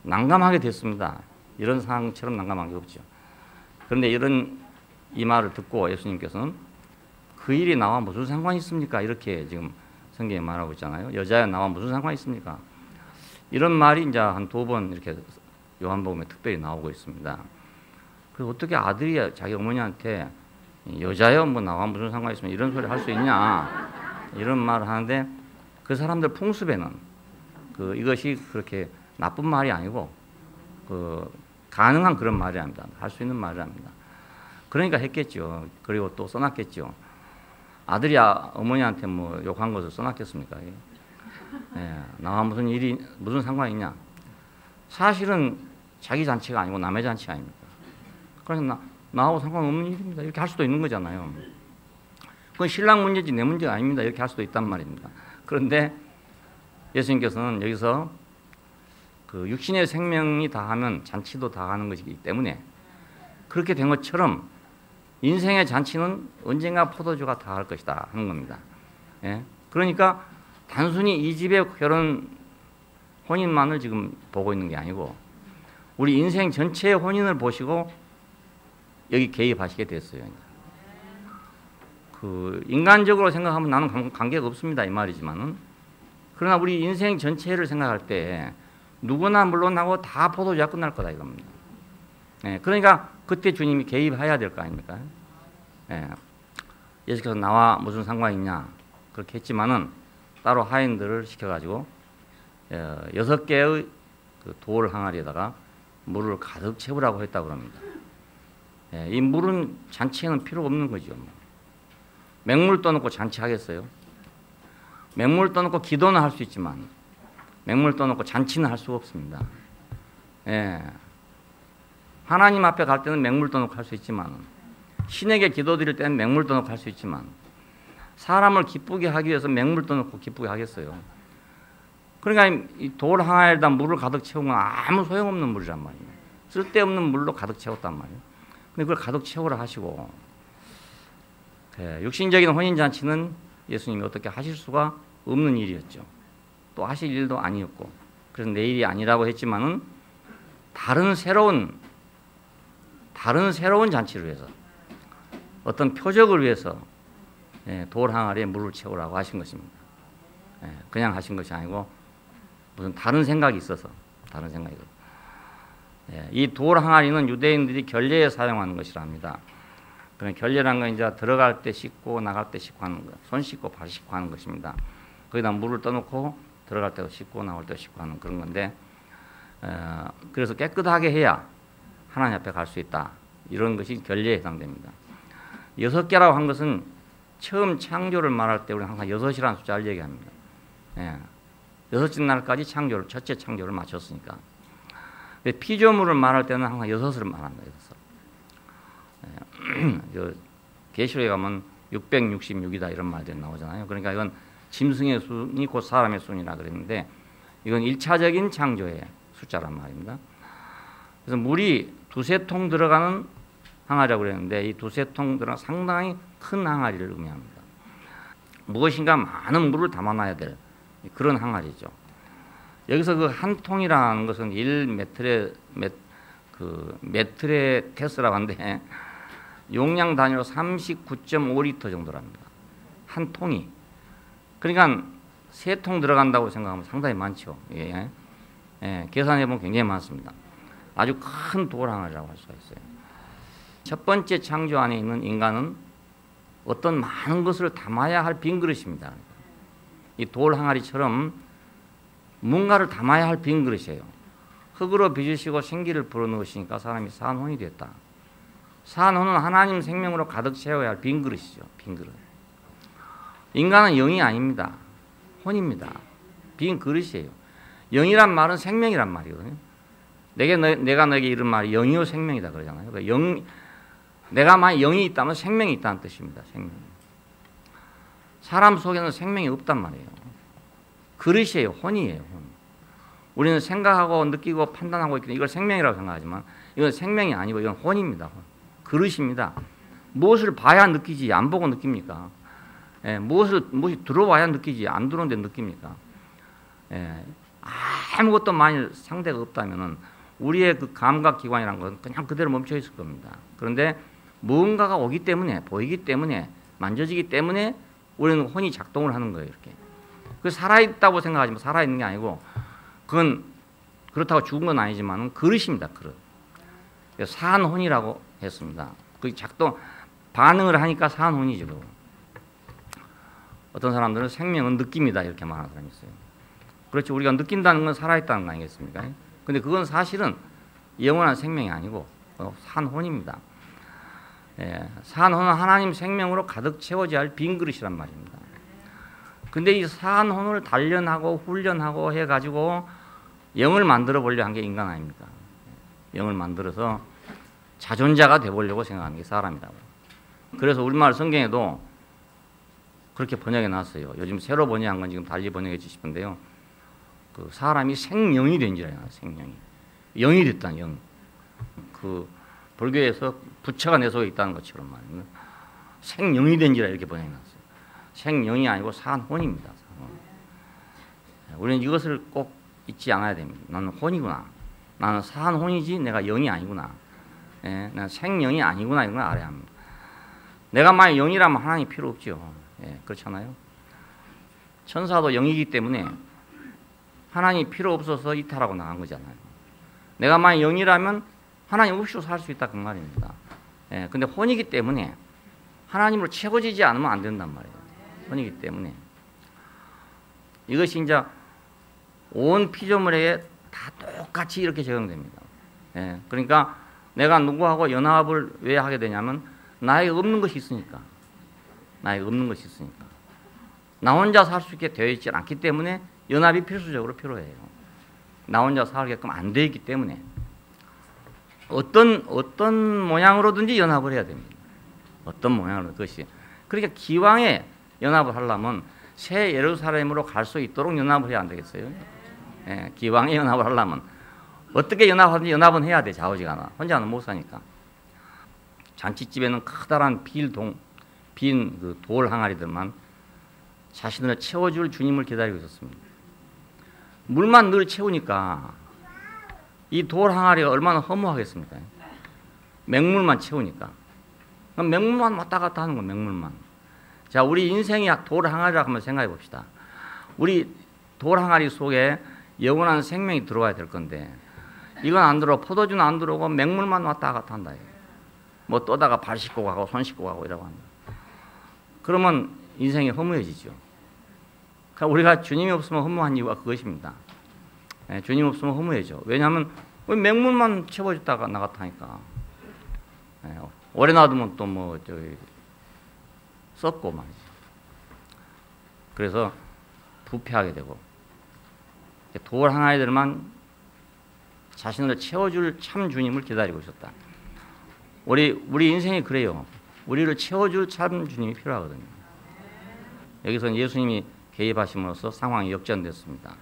난감하게 됐습니다. 이런 상황처럼 난감한 게 없죠. 그런데 이 말을 듣고 예수님께서는 그 일이 나와 무슨 상관이 있습니까? 이렇게 지금 성경에 말하고 있잖아요. 여자야 나와 무슨 상관이 있습니까? 이런 말이 이제 한 2번 이렇게 요한복음에 특별히 나오고 있습니다. 그래서 어떻게 아들이 자기 어머니한테 여자여 뭐 나와 무슨 상관이 있으면 이런 소리 할 수 있냐 이런 말을 하는데 그 사람들 풍습에는 이것이 그렇게 나쁜 말이 아니고 가능한 그런 말이 아닙니다. 할 수 있는 말이 아닙니다. 그러니까 했겠죠. 그리고 또 써놨겠죠. 아들이 어머니한테 뭐 욕한 것을 써놨겠습니까? 예, 나와 무슨 상관이 있냐? 사실은 자기 잔치가 아니고 남의 잔치 아닙니까? 그래서 나하고 상관없는 일입니다. 이렇게 할 수도 있는 거잖아요. 그건 신랑 문제지 내 문제가 아닙니다. 이렇게 할 수도 있단 말입니다. 그런데 예수님께서는 여기서 그 육신의 생명이 다하면 잔치도 다하는 것이기 때문에 그렇게 된 것처럼 인생의 잔치는 언젠가 포도주가 다할 것이다 하는 겁니다. 예? 그러니까 단순히 이 집의 혼인만을 지금 보고 있는 게 아니고 우리 인생 전체의 혼인을 보시고 여기 개입하시게 됐어요. 인간적으로 생각하면 나는 관계가 없습니다 이 말이지만은 그러나 우리 인생 전체를 생각할 때 누구나 물론하고 다 포도주가 끝날 거다 이겁니다. 예, 그러니까 그때 주님이 개입해야 될 거 아닙니까? 예, 예수께서 나와 무슨 상관이 있냐 그렇게 했지만은 따로 하인들을 시켜가지고 6개의 돌 항아리에다가 물을 가득 채우라고 했다고 합니다. 예, 이 물은 잔치에는 필요 없는 거죠. 맹물 떠놓고 잔치하겠어요? 맹물 떠놓고 기도는 할 수 있지만 맹물 떠놓고 잔치는 할 수가 없습니다. 예. 하나님 앞에 갈 때는 맹물 떠놓고 할 수 있지만 신에게 기도드릴 때는 맹물 떠놓고 할 수 있지만 사람을 기쁘게 하기 위해서 맹물 떠놓고 기쁘게 하겠어요. 그러니까 이 돌 항아리에다 물을 가득 채우면 아무 소용없는 물이란 말이에요. 쓸데없는 물로 가득 채웠단 말이에요. 근데 그걸 가득 채우라 하시고 육신적인 혼인잔치는 예수님이 어떻게 하실 수가 없는 일이었죠. 또 하실 일도 아니었고 그래서 내 일이 아니라고 했지만은 다른 새로운 잔치를 위해서 어떤 표적을 위해서 돌 항아리에 물을 채우라고 하신 것입니다. 그냥 하신 것이 아니고 무슨 다른 생각이 있어서. 예, 이 돌 항아리는 유대인들이 결례에 사용하는 것이랍니다. 그런 결례란 건 이제 들어갈 때 씻고 나갈 때 씻고 하는 거, 손 씻고 발 씻고 하는 것입니다. 거기다 물을 떠놓고 들어갈 때도 씻고 나올 때도 씻고 하는 그런 건데, 그래서 깨끗하게 해야 하나님 앞에 갈 수 있다. 이런 것이 결례에 해당됩니다. 6개라고 한 것은 처음 창조를 말할 때 우리는 항상 6이라는 숫자를 얘기합니다. 예, 6째 날까지 첫째 창조를 마쳤으니까. 피조물을 말할 때는 항상 6을 말합니다. 6. 계시록에 가면 666이다 이런 말들이 나오잖아요. 그러니까 이건 짐승의 순이 곧 사람의 순이라 그랬는데, 이건 1차적인 창조의 숫자란 말입니다. 그래서 물이 2~3통 들어가는 항아리라고 그랬는데, 이 2~3통 들어가는 상당히 큰 항아리를 의미합니다. 무엇인가 많은 물을 담아놔야 될 그런 항아리죠. 여기서 그 한 통이라는 것은 1메트레 테스라고 하는데, 용량 단위로 39.5리터 정도랍니다. 한 통이. 그러니까 3통 들어간다고 생각하면 상당히 많죠. 예. 예, 계산해보면 굉장히 많습니다. 아주 큰 돌 항아리라고 할 수가 있어요. 첫 번째 창조 안에 있는 인간은 어떤 많은 것을 담아야 할 빈 그릇입니다. 이 돌 항아리처럼 뭔가를 담아야 할 빈 그릇이에요. 흙으로 빚으시고 생기를 불어넣으시니까 사람이 산혼이 됐다. 산혼은 하나님 생명으로 가득 채워야 할 빈 그릇이죠. 빈 그릇. 인간은 영이 아닙니다. 혼입니다. 빈 그릇이에요. 영이란 말은 생명이란 말이거든요. 내가 너에게 이런 말이 영이요 생명이다 그러잖아요. 그러니까 내가 만약 영이 있다면 생명이 있다는 뜻입니다. 생명. 사람 속에는 생명이 없단 말이에요. 그릇이에요. 혼이에요. 혼. 우리는 생각하고 느끼고 판단하고 있기 때문에 이걸 생명이라고 생각하지만 이건 생명이 아니고 이건 혼입니다. 혼. 그릇입니다. 무엇을 봐야 느끼지 안 보고 느낍니까? 예, 무엇이 들어와야 느끼지 안 들어오는데 느낍니까? 예, 아무것도 만일 상대가 없다면은 우리의 그 감각기관이라는 것은 그냥 그대로 멈춰 있을 겁니다. 그런데 무언가가 오기 때문에, 보이기 때문에, 만져지기 때문에 우리는 혼이 작동을 하는 거예요. 이렇게. 그 살아있다고 생각하지만 살아있는 게 아니고, 그건 그렇다고 죽은 건 아니지만 그릇입니다. 그릇. 산혼이라고 했습니다. 그 반응을 하니까 산혼이죠. 어떤 사람들은 생명은 느낌이다 이렇게 말하는 사람이 있어요. 그렇죠. 우리가 느낀다는 건 살아있다는 거 아니겠습니까? 근데 그건 사실은 영원한 생명이 아니고 산혼입니다. 예, 산혼은 하나님 생명으로 가득 채워져야 할 빈 그릇이란 말입니다. 근데 이 산혼을 단련하고 훈련하고 해가지고 영을 만들어 보려 한 게 인간 아닙니까? 영을 만들어서 자존자가 되보려고 생각하는 게 사람이라고. 그래서 우리말 성경에도 그렇게 번역해 놨어요. 요즘 새로 번역한 건 지금 달리 번역해 주시는데요. 그 사람이 생명이 된지라 해요. 생명이. 영이 됐다는 영. 그 불교에서 부처가 내 속에 있다는 것처럼 말입니다. 생영이 된지라 이렇게 번역해 놨어요. 생영이 아니고 산혼입니다. 산혼. 우리는 이것을 꼭 잊지 않아야 됩니다. 나는 혼이구나. 나는 산혼이지 내가 영이 아니구나. 예, 나는 생영이 아니구나 이런 걸 알아야 합니다. 내가 만약 영이라면 하나님이 필요 없죠. 예, 그렇잖아요. 천사도 영이기 때문에 하나님이 필요 없어서 이탈하고 나간 거잖아요. 내가 만약 영이라면 하나님 없이도 살 수 있다 그 말입니다. 예, 근데 혼이기 때문에 하나님으로 채워지지 않으면 안 된단 말이에요. 혼이기 때문에. 이것이 이제 온 피조물에게 다 똑같이 이렇게 적용됩니다. 예, 그러니까 내가 누구하고 연합을 왜 하게 되냐면 나에게 없는 것이 있으니까. 나에게 없는 것이 있으니까. 나 혼자 살 수 있게 되어 있지 않기 때문에 연합이 필수적으로 필요해요. 나 혼자 살게끔 안 되어 있기 때문에 어떤 모양으로든지 연합을 해야 됩니다. 어떤 모양으로 그것이. 그러니까 기왕에 연합을 하려면 새 예루살렘으로 갈 수 있도록 연합을 해야 안 되겠어요? 예, 기왕에 연합을 하려면 어떻게 연합하든지 연합은 해야 돼. 좌우지간에 혼자는 못 사니까. 잔치집에는 커다란 빈 그 돌 항아리들만 자신을 채워줄 주님을 기다리고 있었습니다. 물만 늘 채우니까 이 돌 항아리가 얼마나 허무하겠습니까? 맹물만 채우니까. 그럼 맹물만 왔다 갔다 하는 거예요. 맹물만. 자, 우리 인생이 돌 항아리라고 한번 생각해 봅시다. 우리 돌 항아리 속에 영원한 생명이 들어와야 될 건데 이건 안 들어. 포도주는 안 들어오고 맹물만 왔다 갔다 한다. 뭐 떠다가 발 씻고 가고 손 씻고 가고 이러고 한다. 그러면 인생이 허무해지죠. 그러니까 우리가 주님이 없으면 허무한 이유가 그것입니다. 예, 주님 없으면 허무해져. 왜냐하면 맹물만 채워줬다가 나갔다 하니까. 예, 오래 놔두면 또 뭐 저기 썩고 말이죠. 그래서 부패하게 되고 돌 하나들만 자신을 채워줄 참 주님을 기다리고 있었다. 우리 인생이 그래요. 우리를 채워줄 참 주님이 필요하거든요. 여기서는 예수님이 개입하심으로써 상황이 역전됐습니다.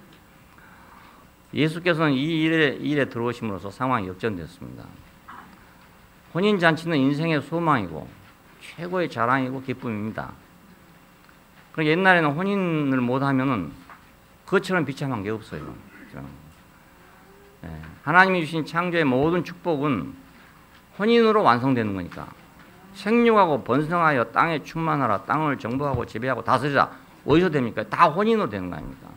예수께서는 이 일에 들어오심으로써 상황이 역전됐습니다. 혼인잔치는 인생의 소망이고 최고의 자랑이고 기쁨입니다. 그러니까 옛날에는 혼인을 못하면은 그것처럼 비참한 게 없어요. 하나님이 주신 창조의 모든 축복은 혼인으로 완성되는 거니까 생육하고 번성하여 땅에 충만하라 땅을 정복하고 지배하고 다스리라 어디서 됩니까? 다 혼인으로 되는 거 아닙니까?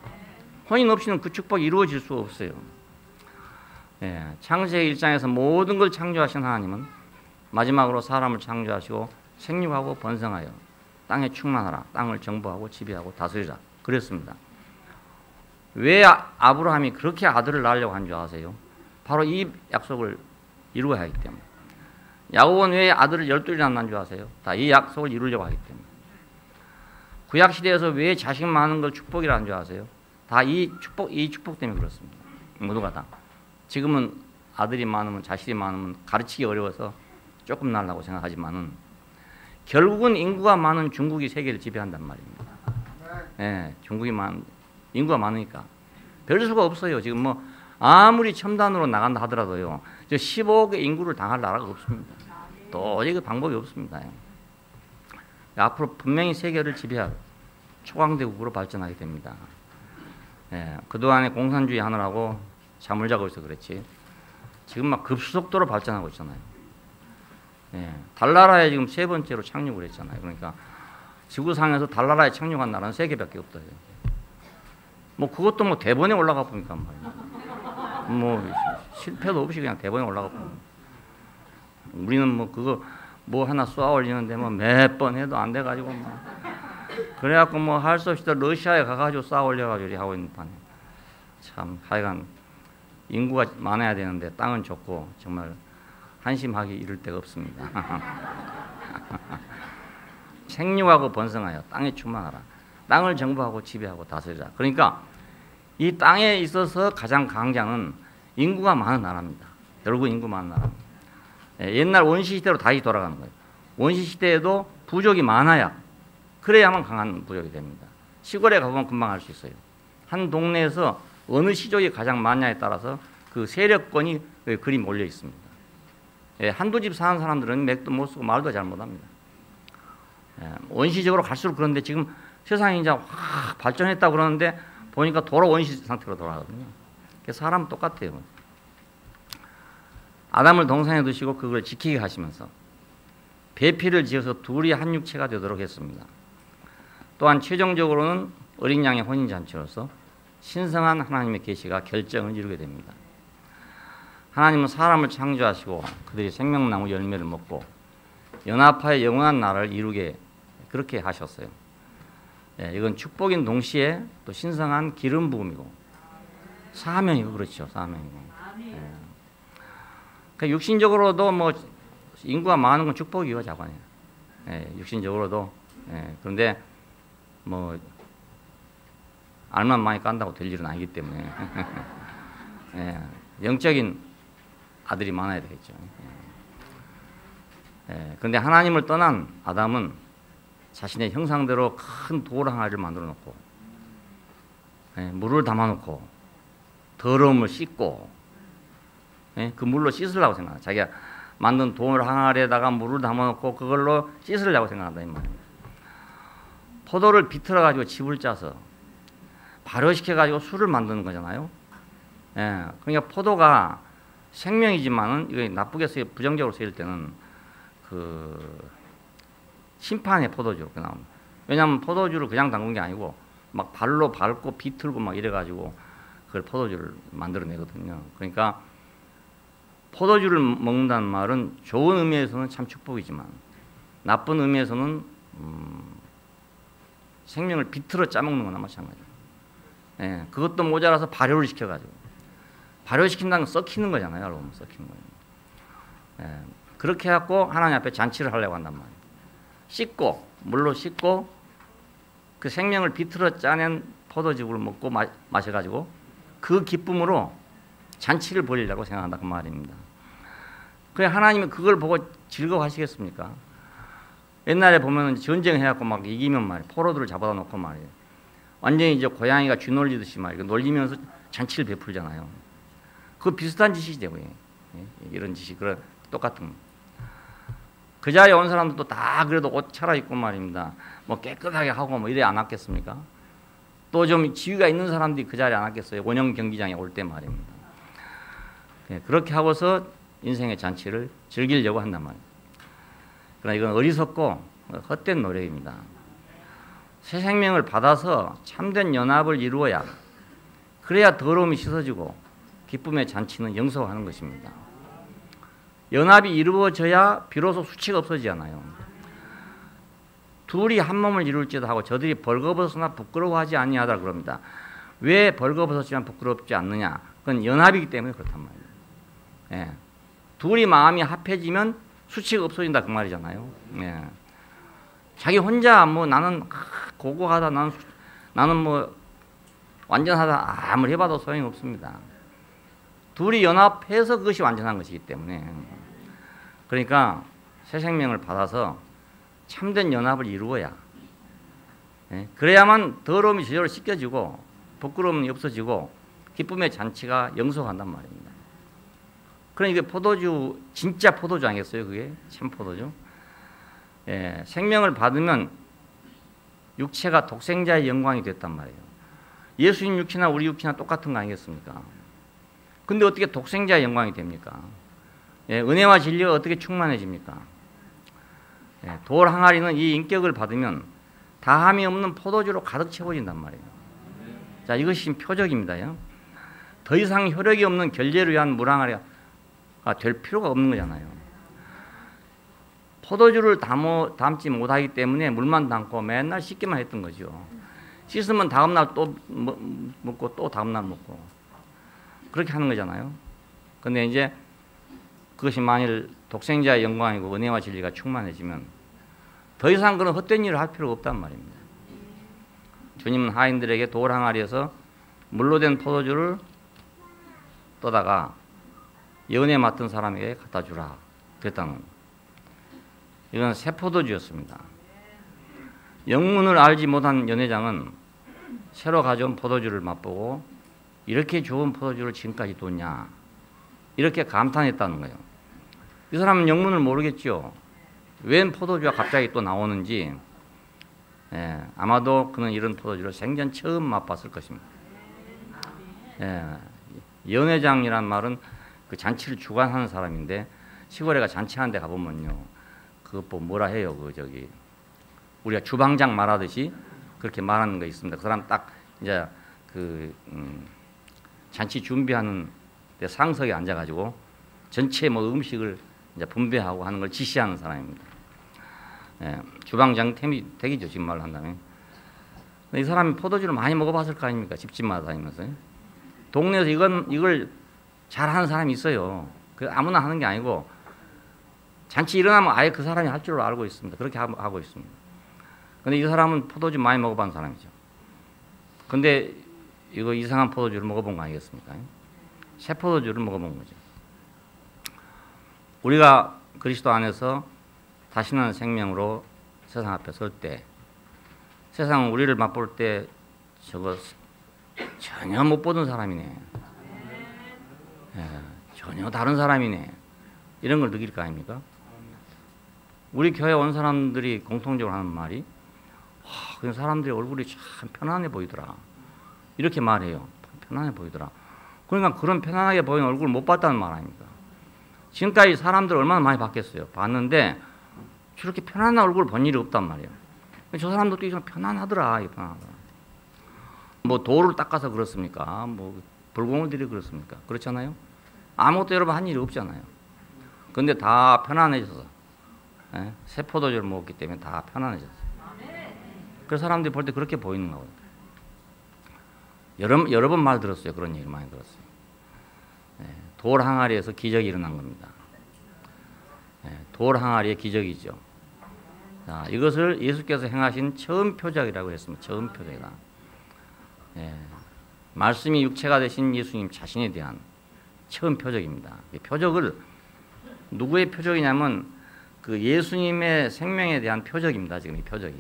혼인 없이는 그 축복이 이루어질 수가 없어요. 창세기 1장에서 모든 걸 창조하신 하나님은 마지막으로 사람을 창조하시고 생육하고 번성하여 땅에 충만하라 땅을 정복하고 지배하고 다스리라 그랬습니다. 왜 아브라함이 그렇게 아들을 낳으려고 한 줄 아세요? 바로 이 약속을 이루어야 하기 때문에. 야곱은 왜 아들을 12이나 낳은 줄 아세요? 다 이 약속을 이루려고 하기 때문에. 구약시대에서 왜 자식 많은 걸 축복이라는 줄 아세요? 다 이 축복 때문에 그렇습니다. 모두가 다. 지금은 아들이 많으면 자식이 많으면 가르치기 어려워서 조금 낳으려고 생각하지만은 결국은 인구가 많은 중국이 세계를 지배한단 말입니다. 인구가 많으니까 별 수가 없어요. 지금 뭐 아무리 첨단으로 나간다 하더라도요. 저 15억의 인구를 당할 나라가 없습니다. 도저히 그 방법이 없습니다. 앞으로 분명히 세계를 지배할 초강대국으로 발전하게 됩니다. 그동안에 공산주의 하느라고 잠을 자고 있어 그랬지. 지금 막 급속도로 발전하고 있잖아요. 달나라에 지금 3번째로 착륙을 했잖아요. 그러니까 지구상에서 달나라에 착륙한 나라는 3개밖에 없다. 뭐 그것도 뭐 대번에 올라가 보니까 말이야. 뭐 실패도 없이 그냥 대번에 올라가 보니까. 우리는 뭐 그거 뭐 하나 쏘아 올리는데 뭐 몇 번 해도 안 돼가지고 뭐 그래갖고 뭐 할 수 없이 또 러시아에 가가지고 쏘아 올려가지고 이렇게 하고 있는 판이에요. 참 하여간 인구가 많아야 되는데 땅은 좁고 정말 한심하기 이를 데가 없습니다. 생육하고 번성하여 땅에 충만하라. 땅을 정복하고 지배하고 다스리라. 그러니까 이 땅에 있어서 가장 강자는 인구가 많은 나라입니다. 결국 인구 많은 나라입니다. 옛날 원시시대로 다시 돌아가는 거예요. 원시시대에도 부족이 많아야 그래야만 강한 부족이 됩니다. 시골에 가보면 금방 알 수 있어요. 한 동네에서 어느 시족이 가장 많냐에 따라서 그 세력권이 그리 몰려 있습니다. 한두 집 사는 사람들은 맥도 못 쓰고 말도 잘 못합니다. 원시적으로 갈수록 그런데 지금 세상이 이제 확 발전했다고 그러는데 보니까 도로 원시 상태로 돌아가거든요. 사람은 똑같아요. 아담을 동산에 두시고 그걸 지키게 하시면서 배필을 지어서 둘이 한 육체가 되도록 했습니다. 또한 최종적으로는 어린 양의 혼인잔치로서 신성한 하나님의 계시가 결정을 이루게 됩니다. 하나님은 사람을 창조하시고 그들이 생명나무 열매를 먹고 연합하여 영원한 나라를 이루게 그렇게 하셨어요. 이건 축복인 동시에 또 신성한 기름 부음이고 사명이고 그렇죠. 사명이고. 그러니까 육신적으로도 뭐 인구가 많은 건 축복이고 자관이에요. 육신적으로도. 그런데 뭐 알만 많이 깐다고 될 일은 아니기 때문에 영적인 아들이 많아야 되겠죠. 그런데 하나님을 떠난 아담은 자신의 형상대로 큰 돌 항아리를 만들어 놓고 물을 담아 놓고 더러움을 씻고 그 물로 씻으려고 생각해요. 자기가 만든 돌 항아리에다가 물을 담아 놓고 그걸로 씻으려고 생각한다 이 말입니다. 포도를 비틀어 가지고 즙을 짜서 발효시켜 가지고 술을 만드는 거잖아요. 그러니까 포도가 생명이지만은 이거 나쁘게 부정적으로 쓰일 때는 그 심판의 포도주 그 나옵니다. 왜냐하면 포도주를 그냥 담근 게 아니고 막 발로 밟고 비틀고 막 이래 가지고 그걸 포도주를 만들어내거든요. 그러니까 포도주를 먹는다는 말은 좋은 의미에서는 참 축복이지만 나쁜 의미에서는 생명을 비틀어 짜먹는 거나 마찬가지예요. 예, 그것도 모자라서 발효를 시켜가지고 발효시킨다는 건 썩히는 거잖아요. 알고 보면 썩히는 거예요. 예, 그렇게 해갖고 하나님 앞에 잔치를 하려고 한단 말이에요. 씻고 물로 씻고 그 생명을 비틀어 짜낸 포도즙을 먹고 마셔가지고 그 기쁨으로 잔치를 벌이려고 생각한다 그 말입니다. 그래 하나님이 그걸 보고 즐거워하시겠습니까? 옛날에 보면 전쟁해갖고 막 이기면 말이에요. 포로들을 잡아다 놓고 말이에요. 완전히 이제 고양이가 쥐 놀리듯이 말이에요. 놀리면서 잔치를 베풀잖아요. 그거 비슷한 짓이죠. 이런 짓이 그런 똑같은 거. 그 자리에 온 사람들도 다 그래도 옷 차려입고 말입니다. 뭐 깨끗하게 하고 뭐 이래 안 왔겠습니까? 또 좀 지위가 있는 사람들이 그 자리에 안 왔겠어요. 원형 경기장에 올 때 말입니다. 그렇게 하고서 인생의 잔치를 즐기려고 한단 말이에요. 그러나 이건 어리석고 헛된 노력입니다. 새 생명을 받아서 참된 연합을 이루어야 그래야 더러움이 씻어지고 기쁨의 잔치는 영속하는 것입니다. 연합이 이루어져야 비로소 수치가 없어지잖아요. 둘이 한 몸을 이룰지도 하고 저들이 벌거벗으나 부끄러워하지 아니하다 그럽니다. 왜 벌거벗었지만 부끄럽지 않느냐? 그건 연합이기 때문에 그렇단 말이에요. 예. 둘이 마음이 합해지면 수치가 없어진다 그 말이잖아요. 예. 자기 혼자 뭐 나는 고고하다 나는 뭐 완전하다 아무리 해봐도 소용이 없습니다. 둘이 연합해서 그것이 완전한 것이기 때문에 그러니까 새 생명을 받아서 참된 연합을 이루어야 그래야만 더러움이 저절로 씻겨지고 부끄러움이 없어지고 기쁨의 잔치가 영속한단 말입니다. 그러니까 포도주 진짜 포도주 아니겠어요? 그게 참 포도주. 예, 생명을 받으면 육체가 독생자의 영광이 됐단 말이에요. 예수님 육체나 우리 육체나 똑같은 거 아니겠습니까? 근데 어떻게 독생자의 영광이 됩니까? 예, 은혜와 진리가 어떻게 충만해집니까? 예, 돌 항아리는 이 인격을 받으면 다함이 없는 포도주로 가득 채워진단 말이에요. 자, 이것이 지금 표적입니다. 더 이상 효력이 없는 결제를 위한 물 항아리가 될 필요가 없는 거잖아요. 포도주를 담지 못하기 때문에 물만 담고 맨날 씻기만 했던 거죠. 씻으면 다음날 또 먹고 또 다음날 먹고 그렇게 하는 거잖아요. 근데 이제 그것이 만일 독생자의 영광이고 은혜와 진리가 충만해지면 더 이상 그런 헛된 일을 할 필요가 없단 말입니다. 주님은 하인들에게 돌 항아리에서 물로 된 포도주를 떠다가 연애 맡은 사람에게 갖다 주라 그랬다는 이건 새 포도주였습니다. 영문을 알지 못한 연회장은 새로 가져온 포도주를 맛보고 이렇게 좋은 포도주를 지금까지 뒀냐 이렇게 감탄했다는 거예요. 이 사람은 영문을 모르겠죠. 웬 포도주가 갑자기 또 나오는지 아마도 그는 이런 포도주를 생전 처음 맛봤을 것입니다. 연회장이란 말은 그 잔치를 주관하는 사람인데 시골에 잔치하는 데 가보면요. 그거 뭐 뭐라 해요. 우리가 주방장 말하듯이 그렇게 말하는 거 있습니다. 그 사람 딱 이제 잔치 준비하는 데 상석에 앉아가지고 전체 뭐 음식을 이제 분배하고 하는 걸 지시하는 사람입니다. 주방장 댁이죠. 지금 말로 한다면. 이 사람이 포도주를 많이 먹어봤을 거 아닙니까? 집집마다 다니면서. 동네에서 이걸 잘하는 사람이 있어요. 그 아무나 하는 게 아니고 잔치 일어나면 아예 그 사람이 할 줄로 알고 있습니다. 그렇게 하고 있습니다. 근데 이 사람은 포도주 많이 먹어본 사람이죠. 근데 이거 이상한 포도주를 먹어본 거 아니겠습니까? 새 포도주를 먹어본 거죠. 우리가 그리스도 안에서 다시는 생명으로 세상 앞에 설 때 세상은 우리를 맛볼 때 저거 전혀 못 보던 사람이네. 전혀 다른 사람이네. 이런 걸 느낄 거 아닙니까? 우리 교회 온 사람들이 공통적으로 하는 말이 그냥 사람들의 얼굴이 참 편안해 보이더라. 이렇게 말해요. 편안해 보이더라. 그러니까 그런 편안하게 보이는 얼굴을 못 봤다는 말 아닙니까? 지금까지 사람들 얼마나 많이 봤겠어요. 봤는데 저렇게 편안한 얼굴을 본 일이 없단 말이에요. 저 사람도 좀 편안하더라. 편안하더라. 뭐 돌을 닦아서 그렇습니까? 뭐 불공을 들여 그렇습니까? 그렇잖아요. 아무것도 여러분 한 일이 없잖아요. 근데 다 편안해져서 새 포도주를 먹었기 때문에 다 편안해졌어요. 그래서 사람들이 볼 때 그렇게 보이는 거거든요. 여러 번 말 들었어요. 그런 얘기를 많이 들었어요. 돌 항아리에서 기적이 일어난 겁니다. 돌 항아리의 기적이죠. 자, 이것을 예수께서 행하신 처음 표적이라고 했습니다. 처음 표적이다. 말씀이 육체가 되신 예수님 자신에 대한 처음 표적입니다. 이 표적을 누구의 표적이냐면 그 예수님의 생명에 대한 표적입니다. 지금 이 표적이.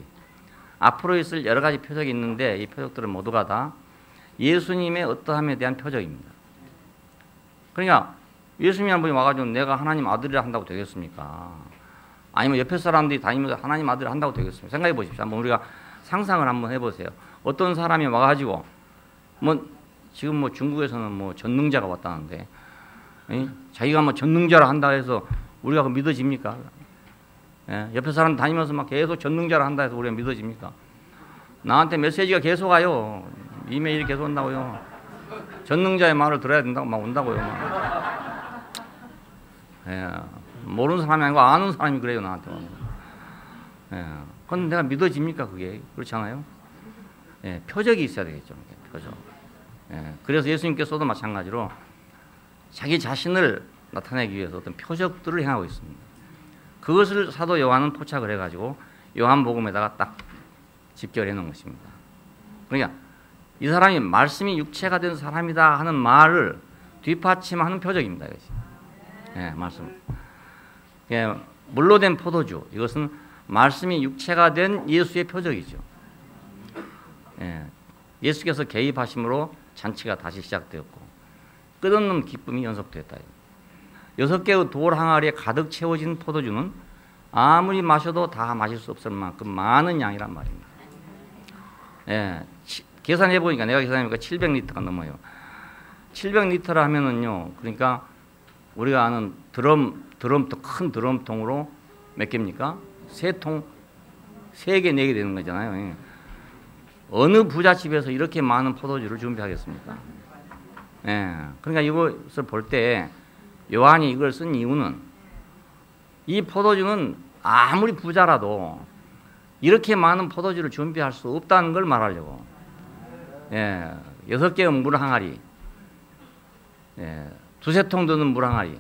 앞으로 있을 여러 가지 표적이 있는데 이 표적들은 모두가 다 예수님의 어떠함에 대한 표적입니다. 그러니까 예수님 한 분이 와가지고 내가 하나님 아들이라 한다고 되겠습니까? 아니면 옆에 사람들이 다니면서 하나님 아들이라 한다고 되겠습니까? 생각해 보십시오. 한번 우리가 상상을 한번 해보세요. 어떤 사람이 와가지고 지금 중국에서는 전능자가 왔다는데 자기가 전능자라 한다 해서 우리가 믿어집니까? 옆에 사람 다니면서 막 계속 전능자라 한다 해서 우리가 믿어집니까? 나한테 메시지가 계속 와요. 이메일이 계속 온다고요. 전능자의 말을 들어야 된다고 막 온다고요. 모르는 사람이 아니고 아는 사람이 그래요, 나한테. 그건 내가 믿어집니까, 그게? 그렇지 않아요? 표적이 있어야 되겠죠, 표적. 그래서 예수님께서도 마찬가지로 자기 자신을 나타내기 위해서 어떤 표적들을 행하고 있습니다. 그것을 사도 요한은 포착을 해가지고 요한복음에다가 딱 집결해 놓은 것입니다. 그러니까 이 사람이 말씀이 육체가 된 사람이다 하는 말을 뒷받침하는 표적입니다. 이것이. 말씀. 물로 된 포도주. 이것은 말씀이 육체가 된 예수의 표적이죠. 예수께서 개입하심으로 잔치가 다시 시작되었고 끝없는 기쁨이 연속됐다. 6개의 돌 항아리에 가득 채워진 포도주는 아무리 마셔도 다 마실 수 없을 만큼 많은 양이란 말입니다. 계산해 보니까 내가 계산해보니까 700리터가 넘어요. 700리터라 하면은요, 그러니까 우리가 아는 큰 드럼통으로 몇 개입니까? 3통, 3개, 4개 되는 거잖아요. 어느 부잣집에서 이렇게 많은 포도주를 준비하겠습니까? 그러니까 이것을 볼 때 요한이 이걸 쓴 이유는 이 포도주는 아무리 부자라도 이렇게 많은 포도주를 준비할 수 없다는 걸 말하려고. 6개의 물 항아리, 두세 통 드는 물 항아리,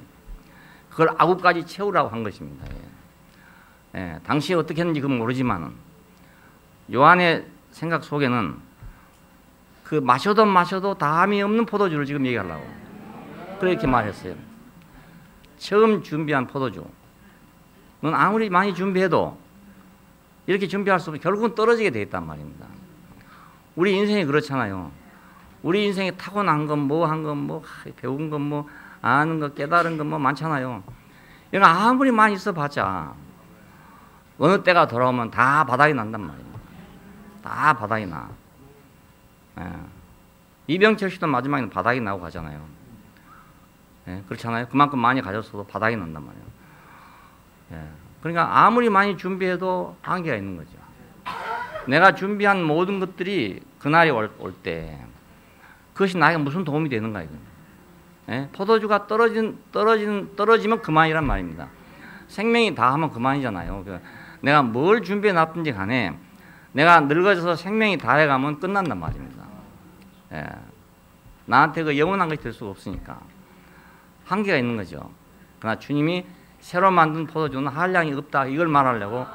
그걸 아구까지 채우라고 한 것입니다. 당시 어떻게 했는지 그건 모르지만은 요한의 생각 속에는 그 마셔도 다함이 없는 포도주를 지금 얘기하려고 그렇게 말했어요. 처음 준비한 포도주는 아무리 많이 준비해도 이렇게 준비할 수 없으면 결국은 떨어지게 돼 있단 말입니다. 우리 인생이 그렇잖아요. 우리 인생에 타고난 건 배운 건 아는 거 깨달은 건 많잖아요. 이거 아무리 많이 있어봤자 어느 때가 돌아오면 다 바닥이 난단 말입니다. 다 바닥이 나. 이병철 씨도 마지막에는 바닥이 나고 가잖아요. 그렇잖아요. 그만큼 많이 가졌어도 바닥이 난단 말이에요. 그러니까 아무리 많이 준비해도 한계가 있는 거죠. 내가 준비한 모든 것들이 그날이 올 때 그것이 나에게 무슨 도움이 되는가 이거예요. 포도주가 떨어지면 그만이란 말입니다. 생명이 다 하면 그만이잖아요. 내가 뭘 준비해 놨든지 간에 내가 늙어져서 생명이 다 해가면 끝난단 말입니다. 나한테 그 영원한 것이 될 수가 없으니까 한계가 있는 거죠. 그러나 주님이 새로 만든 포도주는 한량이 없다 이걸 말하려고.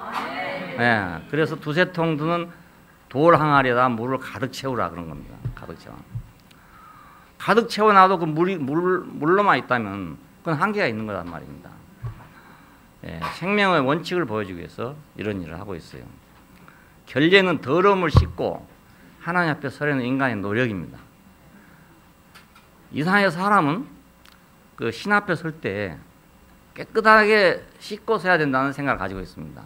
그래서 두세 통 드는 돌 항아리에다 물을 가득 채우라 그런 겁니다. 가득 채워놔도 그 물로만 있다면 그건 한계가 있는 거란 말입니다. 생명의 원칙을 보여주기 위해서 이런 일을 하고 있어요. 결례는 더러움을 씻고 하나님 앞에 서려는 인간의 노력입니다. 이상하게 사람은 그 신 앞에 설 때 깨끗하게 씻고 서야 된다는 생각을 가지고 있습니다.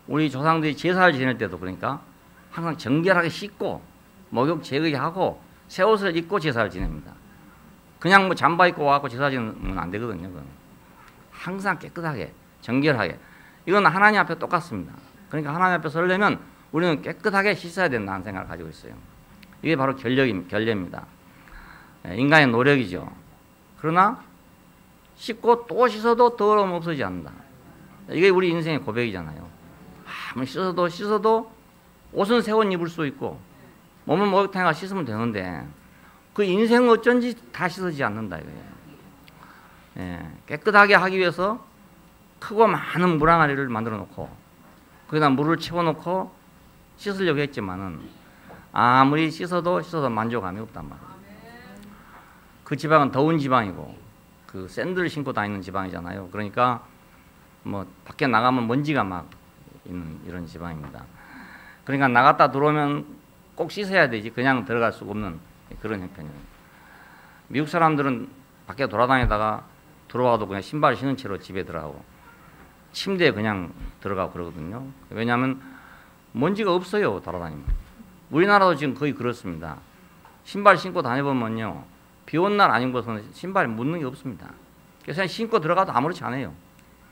우리 조상들이 제사를 지낼 때도 그러니까 항상 정결하게 씻고 목욕 제거하고 새 옷을 입고 제사를 지냅니다. 그냥 잠바 입고 와갖고 제사 지내면 안 되거든요. 그건. 항상 깨끗하게 정결하게. 이건 하나님 앞에 똑같습니다. 그러니까 하나님 앞에 서려면 우리는 깨끗하게 씻어야 된다는 생각을 가지고 있어요. 이게 바로 결례입니다. 인간의 노력이죠. 그러나 씻고 또 씻어도 더러움 없어지지 않는다. 이게 우리 인생의 고백이잖아요. 아무리 씻어도 옷은 새 옷 입을 수 있고 몸은 목욕탕에 가서 씻으면 되는데 그 인생은 어쩐지 다 씻어지지 않는다 이거예요. 깨끗하게 하기 위해서 크고 많은 물 항아리를 만들어 놓고 거기다 물을 채워놓고 씻으려고 했지만은 아무리 씻어도 만족감이 없단 말이에요. 그 지방은 더운 지방이고 그 샌들을 신고 다니는 지방이잖아요. 그러니까 뭐 밖에 나가면 먼지가 막 있는 이런 지방입니다. 그러니까 나갔다 들어오면 꼭 씻어야 되지 그냥 들어갈 수가 없는 그런 형편이에요. 미국 사람들은 밖에 돌아다니다가 들어와도 그냥 신발 신은 채로 집에 들어가고 침대에 그냥 들어가고 그러거든요. 왜냐하면 먼지가 없어요. 돌아다니면. 우리나라도 지금 거의 그렇습니다. 신발 신고 다녀보면요. 비 온 날 아닌 것은 신발에 묻는 게 없습니다. 그래서 그냥 신고 들어가도 아무렇지 않아요.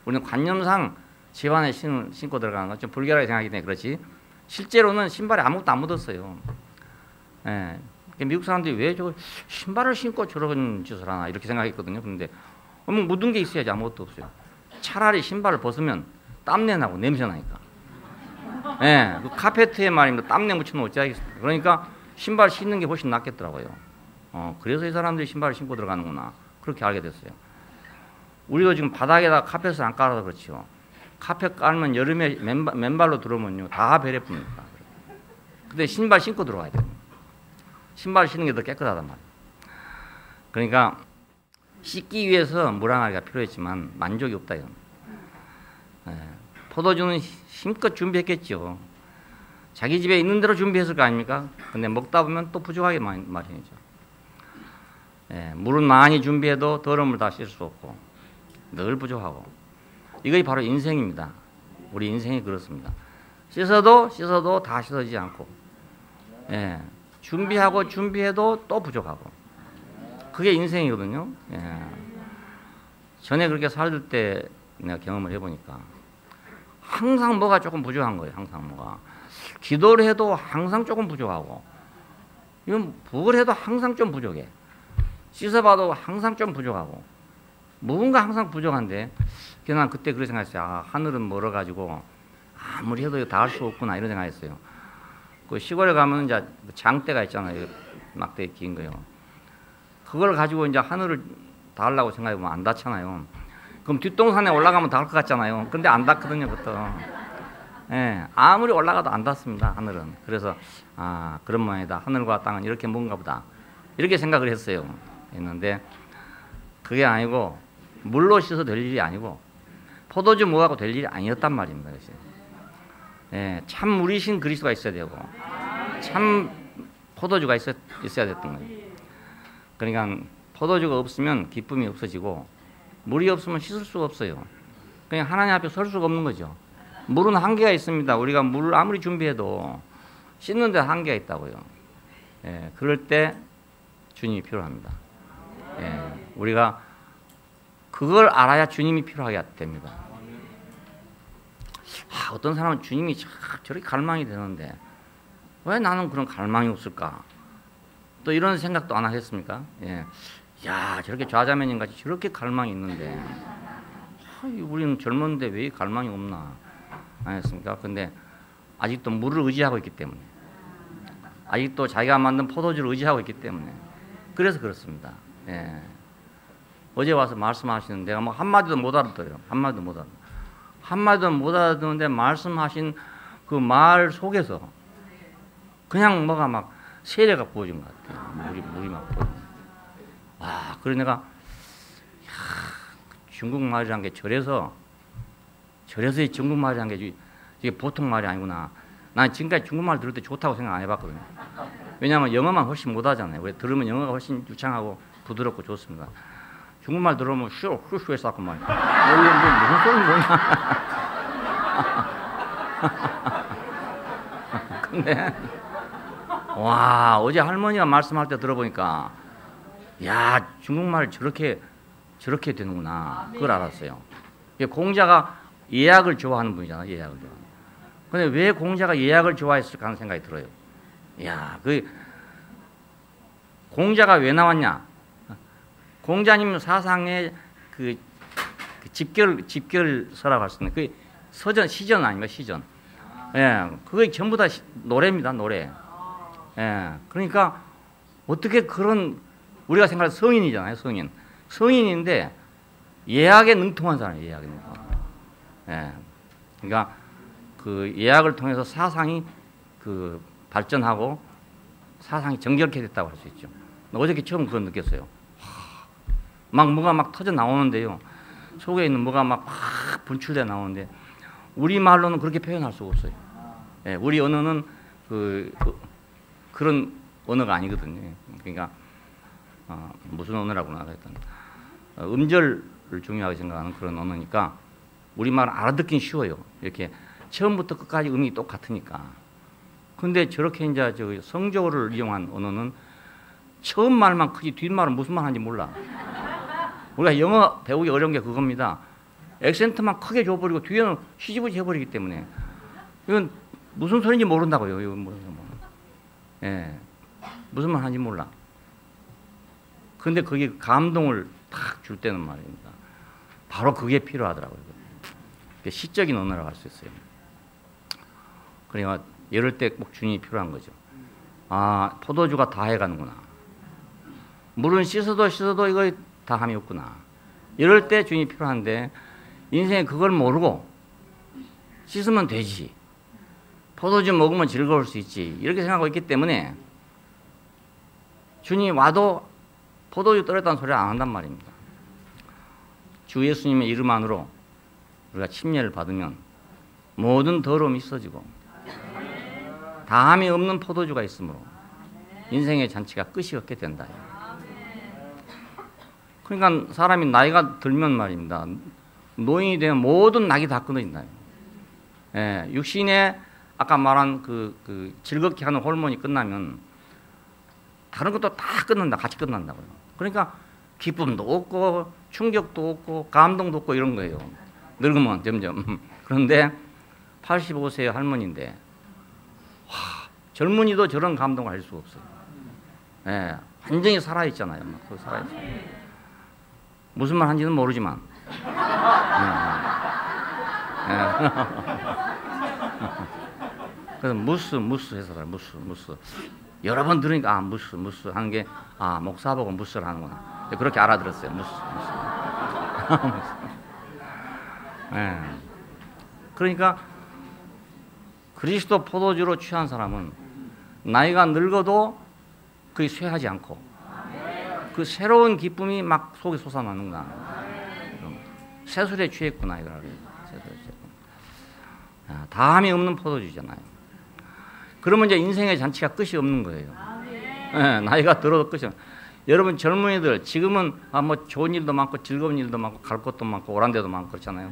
우리는 관념상 집안에 신고 들어가는 건 좀 불결하게 생각하기 때문에 그렇지 실제로는 신발에 아무것도 안 묻었어요. 예. 미국 사람들이 왜 저 신발을 신고 저런 짓을 하나 이렇게 생각했거든요. 그런데 묻은 게 있어야지 아무것도 없어요. 차라리 신발을 벗으면 땀내 나고 냄새 나니까. 예, 그 카페트에 말입니다. 땀내 묻혀놓으면 어찌하겠습니까. 그러니까 신발 신는 게 훨씬 낫겠더라고요. 그래서 이 사람들이 신발을 신고 들어가는구나. 그렇게 알게 됐어요. 우리도 지금 바닥에다 카펫을 안 깔아서 그렇죠. 카펫 깔면 여름에 맨발로 들어오면요. 다 베레 풉니다. 근데 신발 신고 들어가야 돼요. 신발 신는 게 더 깨끗하단 말이에요. 그러니까 씻기 위해서 물 항아리가 필요했지만 만족이 없다 이건. 포도주는 힘껏 준비했겠죠. 자기 집에 있는 대로 준비했을 거 아닙니까? 근데 먹다 보면 또 부족하게 마련이죠. 물은 많이 준비해도 더러움을 다 씻을 수 없고 늘 부족하고 이것이 바로 인생입니다. 우리 인생이 그렇습니다. 씻어도 다 씻어지지 않고 준비해도 또 부족하고 그게 인생이거든요. 전에 그렇게 살을 때 내가 경험을 해보니까 항상 뭐가 조금 부족한 거예요. 항상 뭐가 기도를 해도 항상 조금 부족하고 이건 부을 해도 항상 좀 부족해. 씻어봐도 항상 좀 부족하고 뭔가 항상 부족한데 난 그때 그렇게 생각했어요. 아, 하늘은 멀어가지고 아무리 해도 다 할 수 없구나 이런 생각했어요. 그 시골에 가면 이제 장대가 있잖아요. 막대 긴 거요. 그걸 가지고 이제 하늘을 닿으려고 생각해보면 안 닿잖아요. 그럼 뒷동산에 올라가면 닿을 것 같잖아요. 근데 안 닿거든요, 그것도. 아무리 올라가도 안 닿습니다, 하늘은. 그래서, 그런 모양이다. 하늘과 땅은 이렇게 뭔가 보다. 이렇게 생각을 했어요. 했는데, 그게 아니고, 물로 씻어 될 일이 아니고, 포도주 뭐하고 될 일이 아니었단 말입니다. 참 물이신 그리스도가 있어야 되고, 참 포도주가 있어야 됐던 거예요. 그러니까 포도주가 없으면 기쁨이 없어지고 물이 없으면 씻을 수가 없어요. 그냥 하나님 앞에 설 수가 없는 거죠. 물은 한계가 있습니다. 우리가 물을 아무리 준비해도 씻는 데 한계가 있다고요. 그럴 때 주님이 필요합니다. 우리가 그걸 알아야 주님이 필요하게 됩니다. 어떤 사람은 주님이 저렇게 갈망이 되는데 왜 나는 그런 갈망이 없을까? 또 이런 생각도 안 하셨습니까? 야, 저렇게 좌자매님같이 저렇게 갈망이 있는데 우리는 젊은데 왜 갈망이 없나? 아니었습니까? 근데 아직도 물을 의지하고 있기 때문에 아직도 자기가 만든 포도주를 의지하고 있기 때문에 그래서 그렇습니다. 어제 와서 말씀하시는 내가 뭐 한마디도 못 알아들어요. 한마디도 못 알아듣는데 말씀하신 그 말 속에서 그냥 뭐가 막 세례가 부어진 것 같아요. 물이 막 부어진. 그래 내가 중국말이란 게 저래서 이 중국말이란 게 이게 보통 말이 아니구나. 난 지금까지 중국말 들을 때 좋다고 생각 안 해봤거든요. 왜냐하면 영어만 훨씬 못하잖아요. 왜 들으면 영어가 훨씬 유창하고 부드럽고 좋습니다. 중국말 들으면 슈슈해서 하고만 무슨 소리인 거냐. 근데 와, 어제 할머니가 말씀할 때 들어보니까 야, 중국말 저렇게 되는구나. 그걸 알았어요. 공자가 예약을 좋아하는 분이잖아. 예약을 좋아하는. 근데 왜 공자가 예약을 좋아했을까 하는 생각이 들어요. 야, 공자가 왜 나왔냐? 공자님 사상의 그 집결서라고 할 수 있는 그 서전 시전 아닌가 시전. 예, 그게 전부 다 노래입니다 노래. 예, 그러니까 어떻게 그런 우리가 생각하는 성인이잖아요 성인인데 예학에 능통한 사람이에요 예학에 능통. 예, 그러니까 그 예학을 통해서 사상이 그 발전하고 사상이 정결케 됐다고 할 수 있죠. 어저께 처음 그걸 느꼈어요. 막 뭐가 막 터져 나오는데요. 속에 있는 뭐가 막 분출돼 나오는데 우리 말로는 그렇게 표현할 수가 없어요. 예, 우리 언어는 그런 언어가 아니거든요. 그러니까 무슨 언어라고나 하여튼 음절을 중요하게 생각하는 그런 언어니까 우리말 알아듣긴 쉬워요. 이렇게 처음부터 끝까지 음이 똑같으니까. 근데 저렇게 이제 저 성조를 이용한 언어는 처음 말만 크지 뒷말은 무슨 말 하는지 몰라. 우리가 영어 배우기 어려운 게 그겁니다. 액센트만 크게 줘버리고 뒤에는 시집을 해버리기 때문에 이건 무슨 소리인지 모른다고요. 이건 예, 무슨 말 하는지 몰라. 근데 그게 감동을 탁 줄 때는 말입니다. 바로 그게 필요하더라고요. 시적인 언어라고 할 수 있어요. 그러니까 이럴 때 꼭 주님이 필요한 거죠. 아, 포도주가 다 해가는구나. 물은 씻어도 이거 다 함이 없구나. 이럴 때 주님이 필요한데 인생에 그걸 모르고 씻으면 되지. 포도주 먹으면 즐거울 수 있지. 이렇게 생각하고 있기 때문에 주님이 와도 포도주 떨었다는 소리 안 한단 말입니다. 주 예수님의 이름 안으로 우리가 침례를 받으면 모든 더러움이 있어지고 다함이 없는 포도주가 있으므로 인생의 잔치가 끝이 없게 된다. 그러니까 사람이 나이가 들면 말입니다. 노인이 되면 모든 낙이 다 끊어진다. 예, 육신의 아까 말한 그 즐겁게 하는 호르몬이 끝나면 다른 것도 다 끝난다. 같이 끝난다고요. 그러니까 기쁨도 없고 충격도 없고 감동도 없고 이런 거예요. 늙으면 점점. 그런데 85세 할머니인데 와, 젊은이도 저런 감동을 할 수가 없어요. 예, 완전히 살아있잖아요. 막 살아있어요. 무슨 말 하는지는 모르지만. 그래서 무스 해서 그래. 무스. 여러 번 들으니까 무스 하는 게 목사 보고 무스를 하는구나. 그렇게 알아들었어요. 무스. 예. 그러니까 그리스도 포도주로 취한 사람은 나이가 늙어도 그게 쇠하지 않고 그 새로운 기쁨이 막 속에 솟아나는구나. 새술에 취했구나 이거를. 다함이 없는 포도주잖아요. 그러면 이제 인생의 잔치가 끝이 없는 거예요. 네, 나이가 들어도 끝이 없는. 여러분 젊은이들 지금은 뭐 좋은 일도 많고 즐거운 일도 많고 갈 곳도 많고 오란 데도 많고 그렇잖아요.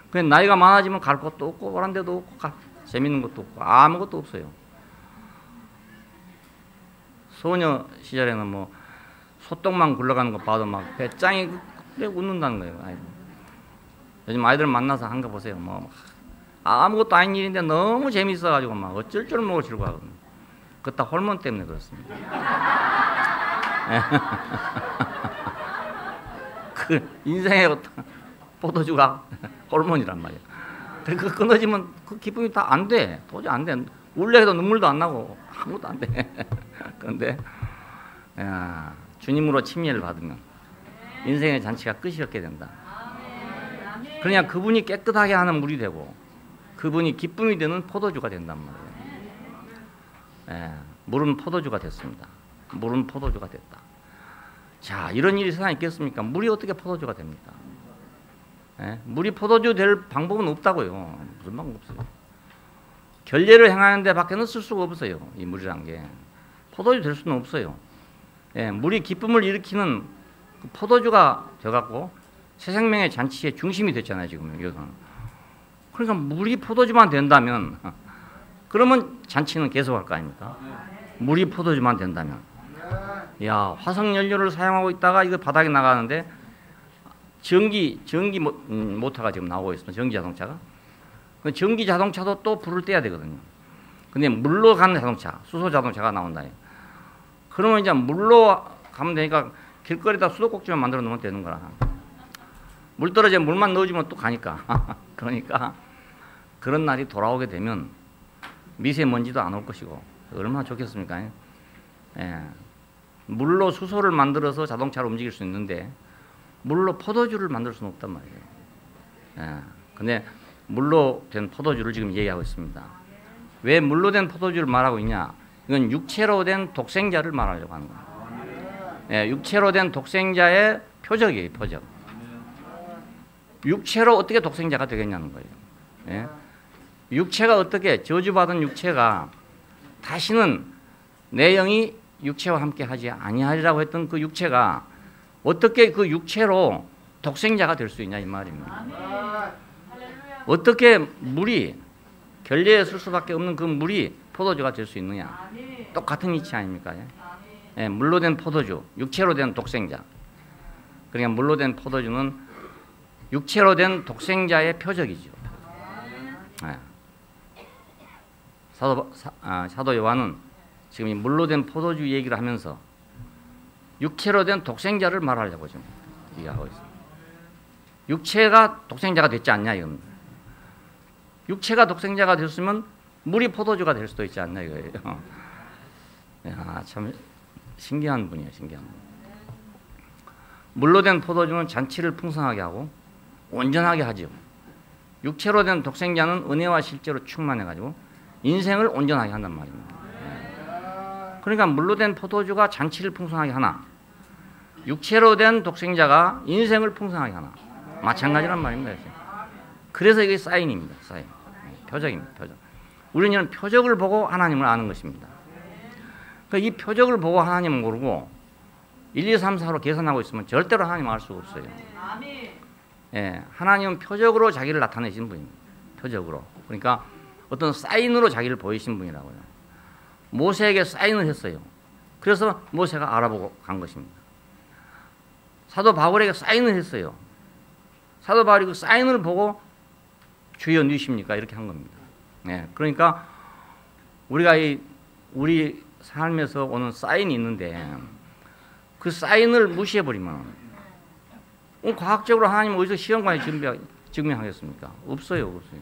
근데 나이가 많아지면 갈 곳도 없고 오란 데도 없고 재밌는 것도 없고 아무것도 없어요. 소녀 시절에는 뭐 소똥만 굴러가는 거 봐도 막 배짱이 웃는다는 거예요. 아이고. 요즘 아이들 만나서 한 거 보세요. 뭐 아무것도 아닌 일인데 너무 재밌어가지고 막 어쩔 줄 모르고 즐거워하거든요. 그거 다 호르몬 때문에 그렇습니다. 그 인생의 어떤 포도주가 호르몬이란 말이에요. 그 끊어지면 그 기쁨이 다 안 돼. 도저히 안 돼. 울려 해도 눈물도 안 나고 아무것도 안 돼. 그런데 주님으로 침례를 받으면 인생의 잔치가 끝이 없게 된다. 그냥 그분이 깨끗하게 하는 물이 되고 그분이 기쁨이 되는 포도주가 된단 말이에요. 물은 포도주가 됐습니다. 물은 포도주가 됐다. 자, 이런 일이 세상에 있겠습니까? 물이 어떻게 포도주가 됩니까? 물이 포도주 될 방법은 없다고요. 무슨 방법 없어요. 결례를 행하는 데 밖에는 쓸 수가 없어요. 이 물이란 게. 포도주 될 수는 없어요. 물이 기쁨을 일으키는 그 포도주가 되어갖고 새 생명의 잔치의 중심이 됐잖아요. 지금 여기서는. 그러니까 물이 포도주만 된다면 그러면 잔치는 계속할 거 아닙니까? 물이 포도주만 된다면. 야, 화석연료를 사용하고 있다가 이거 바닥에 나가는데 전기 모터가 지금 나오고 있습니다. 전기 자동차가. 전기 자동차도 또 불을 떼야 되거든요. 근데 물로 가는 자동차, 수소 자동차가 나온다. 그러면 이제 물로 가면 되니까 길거리에다 수도꼭지만 만들어 놓으면 되는 거라. 물 떨어지면 물만 넣어주면 또 가니까. 그러니까 그런 날이 돌아오게 되면 미세먼지도 안 올 것이고 얼마나 좋겠습니까? 예. 물로 수소를 만들어서 자동차를 움직일 수 있는데 물로 포도주를 만들 수는 없단 말이에요. 예. 근데 물로 된 포도주를 지금 얘기하고 있습니다. 왜 물로 된 포도주를 말하고 있냐? 이건 육체로 된 독생자를 말하려고 하는 거예요. 예, 육체로 된 독생자의 표적이에요, 표적. 육체로 어떻게 독생자가 되겠냐는 거예요. 예? 육체가 어떻게, 저주받은 육체가 다시는 내 영이 육체와 함께 하지 아니하리라고 했던 그 육체가 어떻게 그 육체로 독생자가 될 수 있냐 이 말입니다. 어떻게 물이 결례에 쓸 수밖에 없는 그 물이 포도주가 될 수 있느냐. 똑같은 이치 아닙니까? 예, 물로 된 포도주, 육체로 된 독생자. 그러니까 물로 된 포도주는 육체로 된 독생자의 표적이죠. 예. 사도 요한은 지금 이 물로 된 포도주 얘기를 하면서 육체로 된 독생자를 말하려고 지금 얘기하고 있습니다. 육체가 독생자가 됐지 않냐 이겁니다. 육체가 독생자가 됐으면 물이 포도주가 될 수도 있지 않나 이거예요. 야, 참 신기한 분이에요, 신기한 분. 물로 된 포도주는 잔치를 풍성하게 하고 온전하게 하죠. 육체로 된 독생자는 은혜와 실제로 충만해가지고 인생을 온전하게 한단 말입니다. 그러니까 물로 된 포도주가 잔치를 풍성하게 하나, 육체로 된 독생자가 인생을 풍성하게 하나, 마찬가지란 말입니다. 그래서 이게 사인입니다. 사인. 표적입니다. 표적. 우리는 표적을 보고 하나님을 아는 것입니다. 그러니까 이 표적을 보고 하나님을 모르고 1, 2, 3, 4로 계산하고 있으면 절대로 하나님을 알 수가 없어요. 예, 하나님은 표적으로 자기를 나타내신 분입니다. 표적으로. 그러니까 어떤 사인으로 자기를 보이신 분이라고요. 모세에게 사인을 했어요. 그래서 모세가 알아보고 간 것입니다. 사도 바울에게 사인을 했어요. 사도 바울이 그 사인을 보고 주여 누이십니까? 이렇게 한 겁니다. 예, 그러니까 우리가 우리 삶에서 오는 사인이 있는데 그 사인을 무시해버리면 과학적으로 하나님 어디서 시험관에 증명하겠습니까? 없어요, 없어요.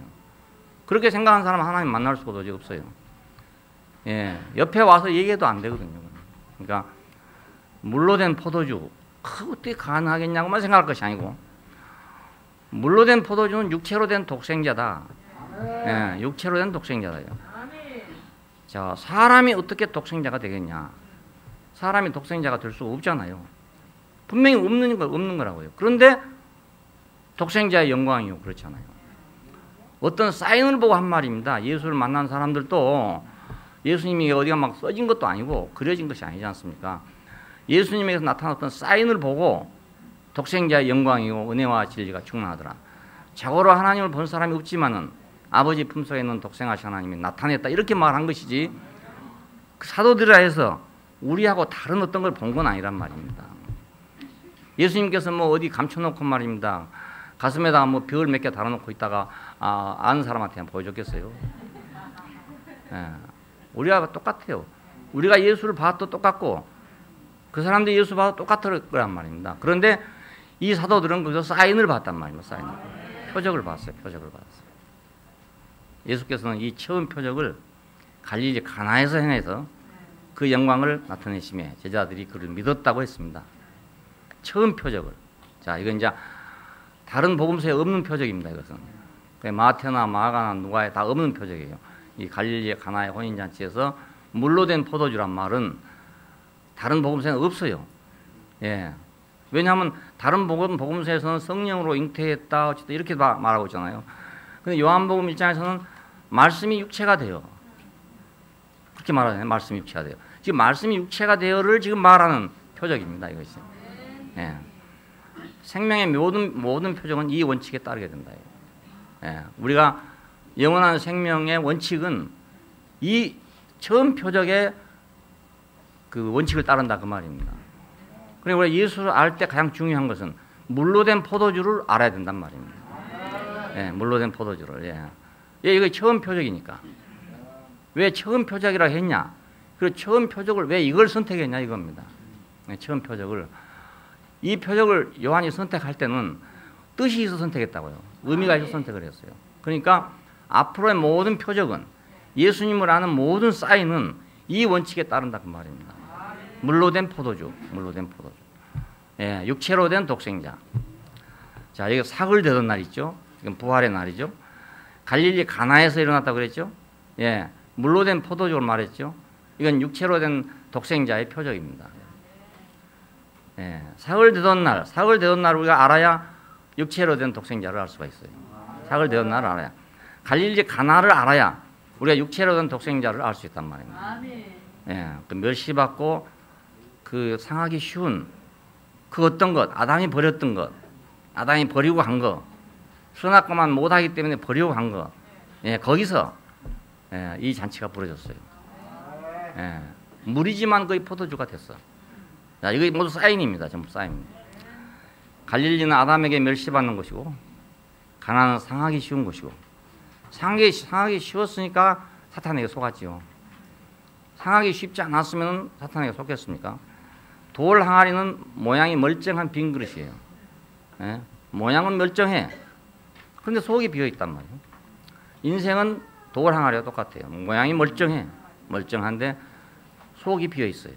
그렇게 생각하는 사람은 하나님 만날 수가 도저히 없어요. 예, 옆에 와서 얘기해도 안 되거든요. 그러니까 물로 된 포도주 어떻게 가능하겠냐고만 생각할 것이 아니고 물로 된 포도주는 육체로 된 독생자다. 예, 육체로 된 독생자다요. 자, 사람이 어떻게 독생자가 되겠냐? 사람이 독생자가 될 수가 없잖아요. 분명히 없는 거라고요. 그런데 독생자의 영광이요, 그렇잖아요. 어떤 사인을 보고 한 말입니다. 예수를 만난 사람들도 예수님이 어디가 막 써진 것도 아니고 그려진 것이 아니지 않습니까? 예수님에게서 나타났던 사인을 보고 독생자의 영광이요 은혜와 진리가 충만하더라. 자고로 하나님을 본 사람이 없지만은 아버지 품속에 있는 독생하신 하나님이 나타냈다 이렇게 말한 것이지 사도들이라 해서 우리하고 다른 어떤 걸 본 건 아니란 말입니다. 예수님께서 뭐 어디 감춰놓고 말입니다. 가슴에다가 뭐 별 몇 개 달아놓고 있다가 아는 사람한테 보여줬겠어요? 예. 우리하고 똑같아요. 우리가 예수를 봐도 똑같고 그 사람들이 예수 봐도 똑같을 거란 말입니다. 그런데 이 사도들은 거기서 사인을 봤단 말입니다. 사인을. 표적을 봤어요. 표적을 봤어요. 예수께서는 이 처음 표적을 갈릴리 가나에서 행해서 그 영광을 나타내심에 제자들이 그를 믿었다고 했습니다. 처음 표적을. 자, 이건 이제 다른 복음서에 없는 표적입니다. 이것은 마태나 마가나 누가에 다 없는 표적이에요. 이 갈릴리 가나의 혼인잔치에서 물로 된 포도주란 말은 다른 복음서에는 없어요. 예. 왜냐하면 다른 복음서에서는 성령으로 잉태했다 어쨌든 이렇게 말하고 있잖아요. 근데 요한복음 1장에서는 말씀이 육체가 돼요. 그렇게 말하잖아요. 말씀이 육체가 돼요. 지금 말씀이 육체가 되어를 지금 말하는 표적입니다. 이것이. 예. 생명의 모든 표적은 이 원칙에 따르게 된다. 예. 우리가 영원한 생명의 원칙은 이 처음 표적의 그 원칙을 따른다 그 말입니다. 그리고 우리가 예수를 알 때 가장 중요한 것은 물로 된 포도주를 알아야 된단 말입니다. 예, 물로 된 포도주를. 예. 예, 이거 처음 표적이니까. 왜 처음 표적이라고 했냐? 그리고 처음 표적을 왜 이걸 선택했냐 이겁니다. 처음 표적을. 이 표적을 요한이 선택할 때는 뜻이 있어 선택했다고요. 의미가 있어 선택을 했어요. 그러니까 앞으로의 모든 표적은 예수님을 아는 모든 사인은 이 원칙에 따른다 그 말입니다. 물로 된 포도주, 물로 된 포도주. 예, 육체로 된 독생자. 자, 여기 사흘되던 날 있죠. 이건 부활의 날이죠. 갈릴리 가나에서 일어났다고 그랬죠. 예, 물로 된 포도주를 말했죠. 이건 육체로 된 독생자의 표적입니다. 예, 사흘되던 날 우리가 알아야 육체로 된 독생자를 알 수가 있어요. 사흘되던 날을 알아야. 갈릴리 가나를 알아야 우리가 육체로 된 독생자를 알 수 있단 말입니다. 예, 그 멸시받고 그 상하기 쉬운 그 어떤 것, 아담이 버렸던 것, 아담이 버리고 한 것, 선악과만 못하기 때문에 버리고 한 것, 예, 거기서 예, 이 잔치가 벌어졌어요. 예, 물이지만 거의 포도주가 됐어. 자, 이거 모두 사인입니다. 전부 사인입니다. 갈릴리는 아담에게 멸시받는 것이고, 가나는 상하기 쉬운 것이고, 상하기 쉬웠으니까 사탄에게 속았지요. 상하기 쉽지 않았으면 사탄에게 속겠습니까? 돌 항아리는 모양이 멀쩡한 빈 그릇이에요. 예? 모양은 멀쩡해. 그런데 속이 비어있단 말이에요. 인생은 돌 항아리와 똑같아요. 모양이 멀쩡해. 멀쩡한데 속이 비어있어요.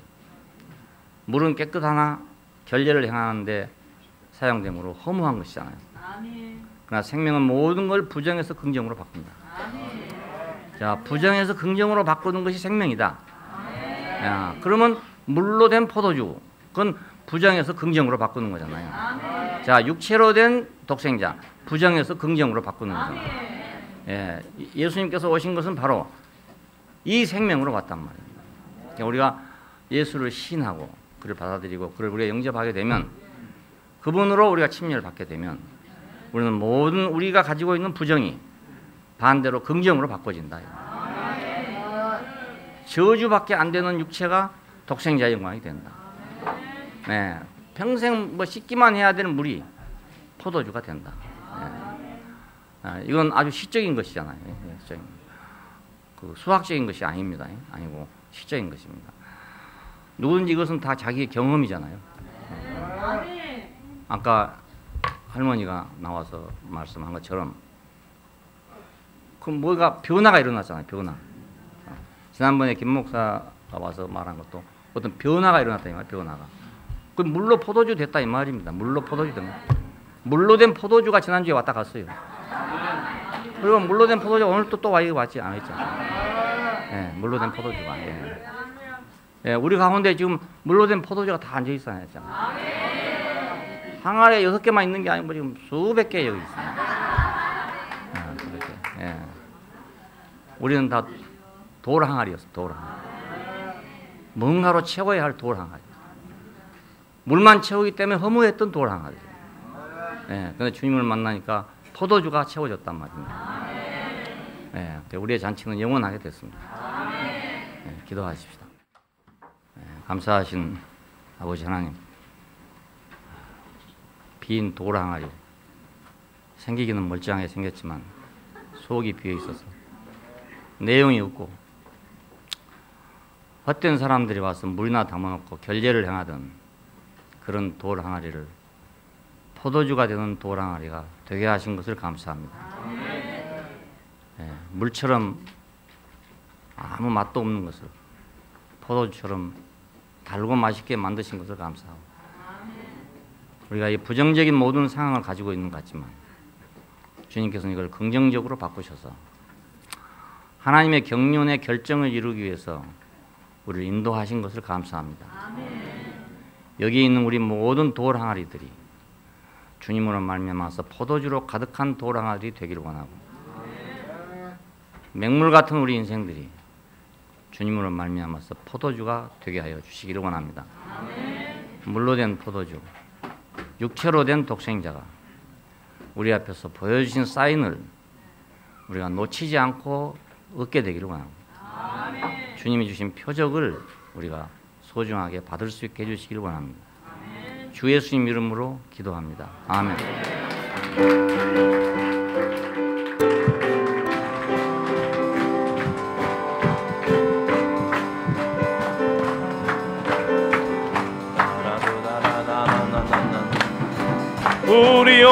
물은 깨끗하나 결례를 행하는데 사용되므로 허무한 것이잖아요. 그러나 생명은 모든 걸 부정해서 긍정으로 바꾼다. 자, 부정해서 긍정으로 바꾸는 것이 생명이다. 야, 그러면 물로 된 포도주, 그건 부정해서 긍정으로 바꾸는 거잖아요. 자, 육체로 된 독생자, 부정해서 긍정으로 바꾸는 거잖아요. 예, 예수님께서 오신 것은 바로 이 생명으로 왔단 말이에요. 우리가 예수를 신하고 그를 받아들이고 그를 우리가 영접하게 되면, 그분으로 우리가 침례를 받게 되면 우리는 모든 우리가 가지고 있는 부정이 반대로 긍정으로 바꿔진다. 저주밖에 안 되는 육체가 독생자의 영광이 된다. 네, 평생 뭐 씻기만 해야 되는 물이 포도주가 된다. 네. 이건 아주 시적인 것이잖아요. 그 수학적인 것이 아닙니다. 아니고 시적인 것입니다. 누구든지 이것은 다 자기의 경험이잖아요. 아까 할머니가 나와서 말씀한 것처럼 그 뭐가 변화가 일어났잖아요. 변화. 지난번에 김 목사가 와서 말한 것도 어떤 변화가 일어났다 이 말. 변화가. 그 물로 포도주 됐다 이 말입니다. 물로 포도주 된 거. 물로 된 포도주가 지난주에 왔다 갔어요. 그리고 물로 된 포도주가 오늘 또 왔지 않았죠. 예, 물로 된 포도주가. 예. 예, 우리 가운데 지금 물로 된 포도주가 다 앉아 있어야 했잖아요. 항아리에 6개만 있는 게 아니고 지금 수백 개 여기 있습니다. 예. 우리는 다 돌 항아리였어. 돌 항아리. 뭔가로 채워야 할 돌 항아리. 물만 채우기 때문에 허무했던 돌 항아리. 예. 근데 주님을 만나니까 포도주가 채워졌단 말입니다. 예. 우리의 잔치는 영원하게 됐습니다. 예. 기도하십시다. 예. 감사하신 아버지 하나님. 빈 돌 항아리. 생기기는 멀쩡하게 생겼지만 속이 비어 있어서 내용이 없고, 헛된 사람들이 와서 물이나 담아놓고 결례를 행하던 그런 돌 항아리를 포도주가 되는 돌 항아리가 되게 하신 것을 감사합니다. 예, 물처럼 아무 맛도 없는 것을 포도주처럼 달고 맛있게 만드신 것을 감사하고, 우리가 이 부정적인 모든 상황을 가지고 있는 것 같지만 주님께서는 이걸 긍정적으로 바꾸셔서 하나님의 경륜의 결정을 이루기 위해서 우리를 인도하신 것을 감사합니다. 여기 있는 우리 모든 돌 항아리들이 주님으로 말미암아서 포도주로 가득한 돌 항아리들이 되기를 원하고, 맹물 같은 우리 인생들이 주님으로 말미암아서 포도주가 되게 하여 주시기를 원합니다. 물로 된 포도주, 육체로 된 독생자가 우리 앞에서 보여주신 사인을 우리가 놓치지 않고 얻게 되기를 원합니다. 주님이 주신 표적을 우리가 소중하게 받을 수 있게 해주시기를 원합니다. 주 예수님 이름으로 기도합니다. 아멘.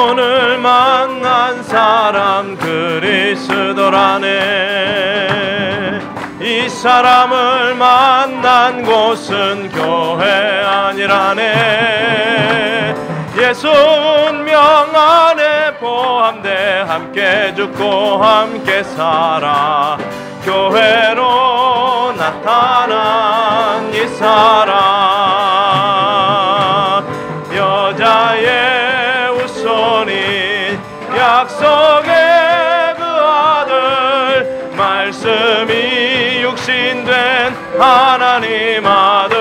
오늘 만난 사람 그리스도라네. 이 사람을 만난 곳은 교회 아니라네. 예수 운명 안에 포함돼 함께 죽고 함께 살아 교회로 나타난 이 사람. 여자의 후손인 약속의 그 아들, 말씀이 육신된 하나님 아들.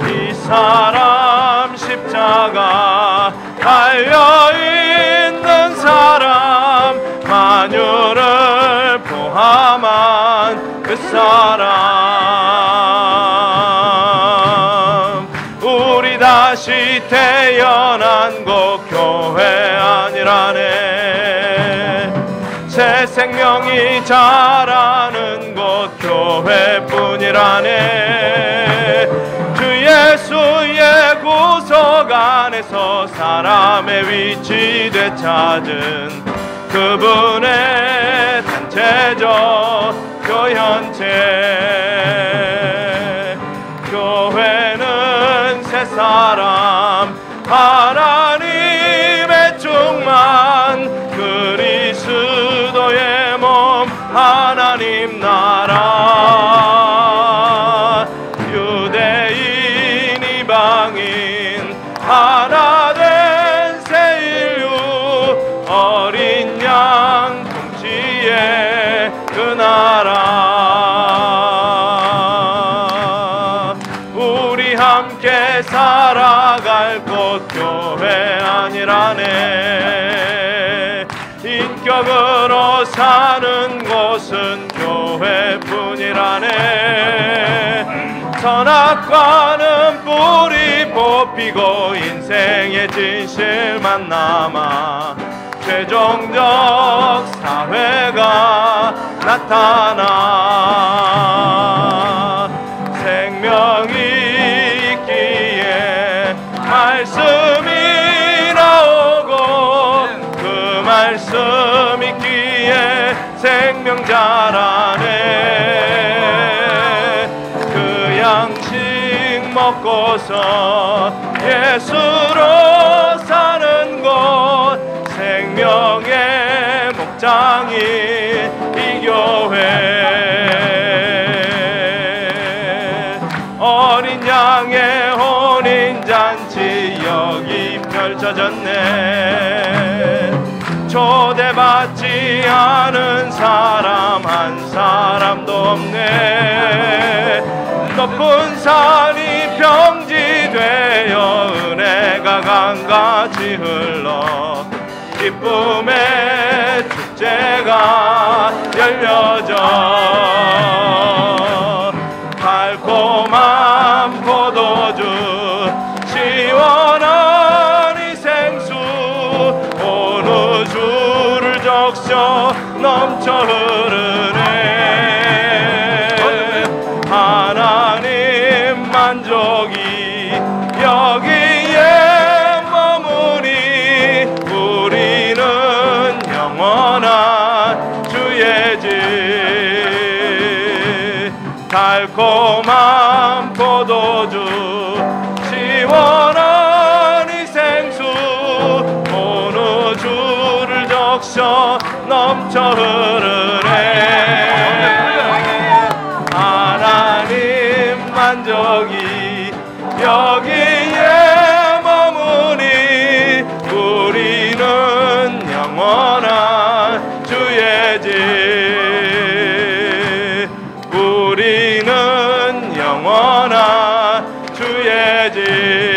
이 사람 십자가 달려있는 사람, 만유를 포함한 그 사람. 우리 다시 태어난 곳 교회 아니라네. 새 생명이 자라는 곳 교회뿐이라네. 주 예수의 구속 안에서 사람의 위치 되찾은 그분의 단체적 교현체. 교회는 새 사람, 하나님의 충만, 그리스도의 몸, 하나님 나라. 유대인 이방인 하나 된 새 인류, 어린 양 통치의 그 나라. 우리 함께 살아갈 곳 교회 아니라네. 인격으로 사는 곳은 교회뿐이라네. 선악과는 뿌리 뽑히고 인생의 진실만 남아 최종적 사회가 나타나. 생명이 있기에 말씀이 나오고, 그 말씀 있기에 생명 자라네. 그 양식 먹고서 예수로 사는 곳, 생명의 목장이 이 교회. 어린 양의 혼인잔치 여기 펼쳐졌네. 초대받지 않은 사람 한 사람도 없네. 높은 산이 평지되어 은혜가 강같이 흘러 기쁨의 축제가 열려져. 달콤한 포도주, 시원한 이 생수, 온 우주를 적셔 넘쳐 흐르네. 하나님 만족이 여기에 머무니, 우리는 영원한 주의 집. 달콤한 포도주, 시원한 이 생수, 온 우주를 적셔 넘쳐 흐르네. 하나님 만족이 여기에 머무니, 우리는 영원한 주의 집. 우리는 영원한 주의 집.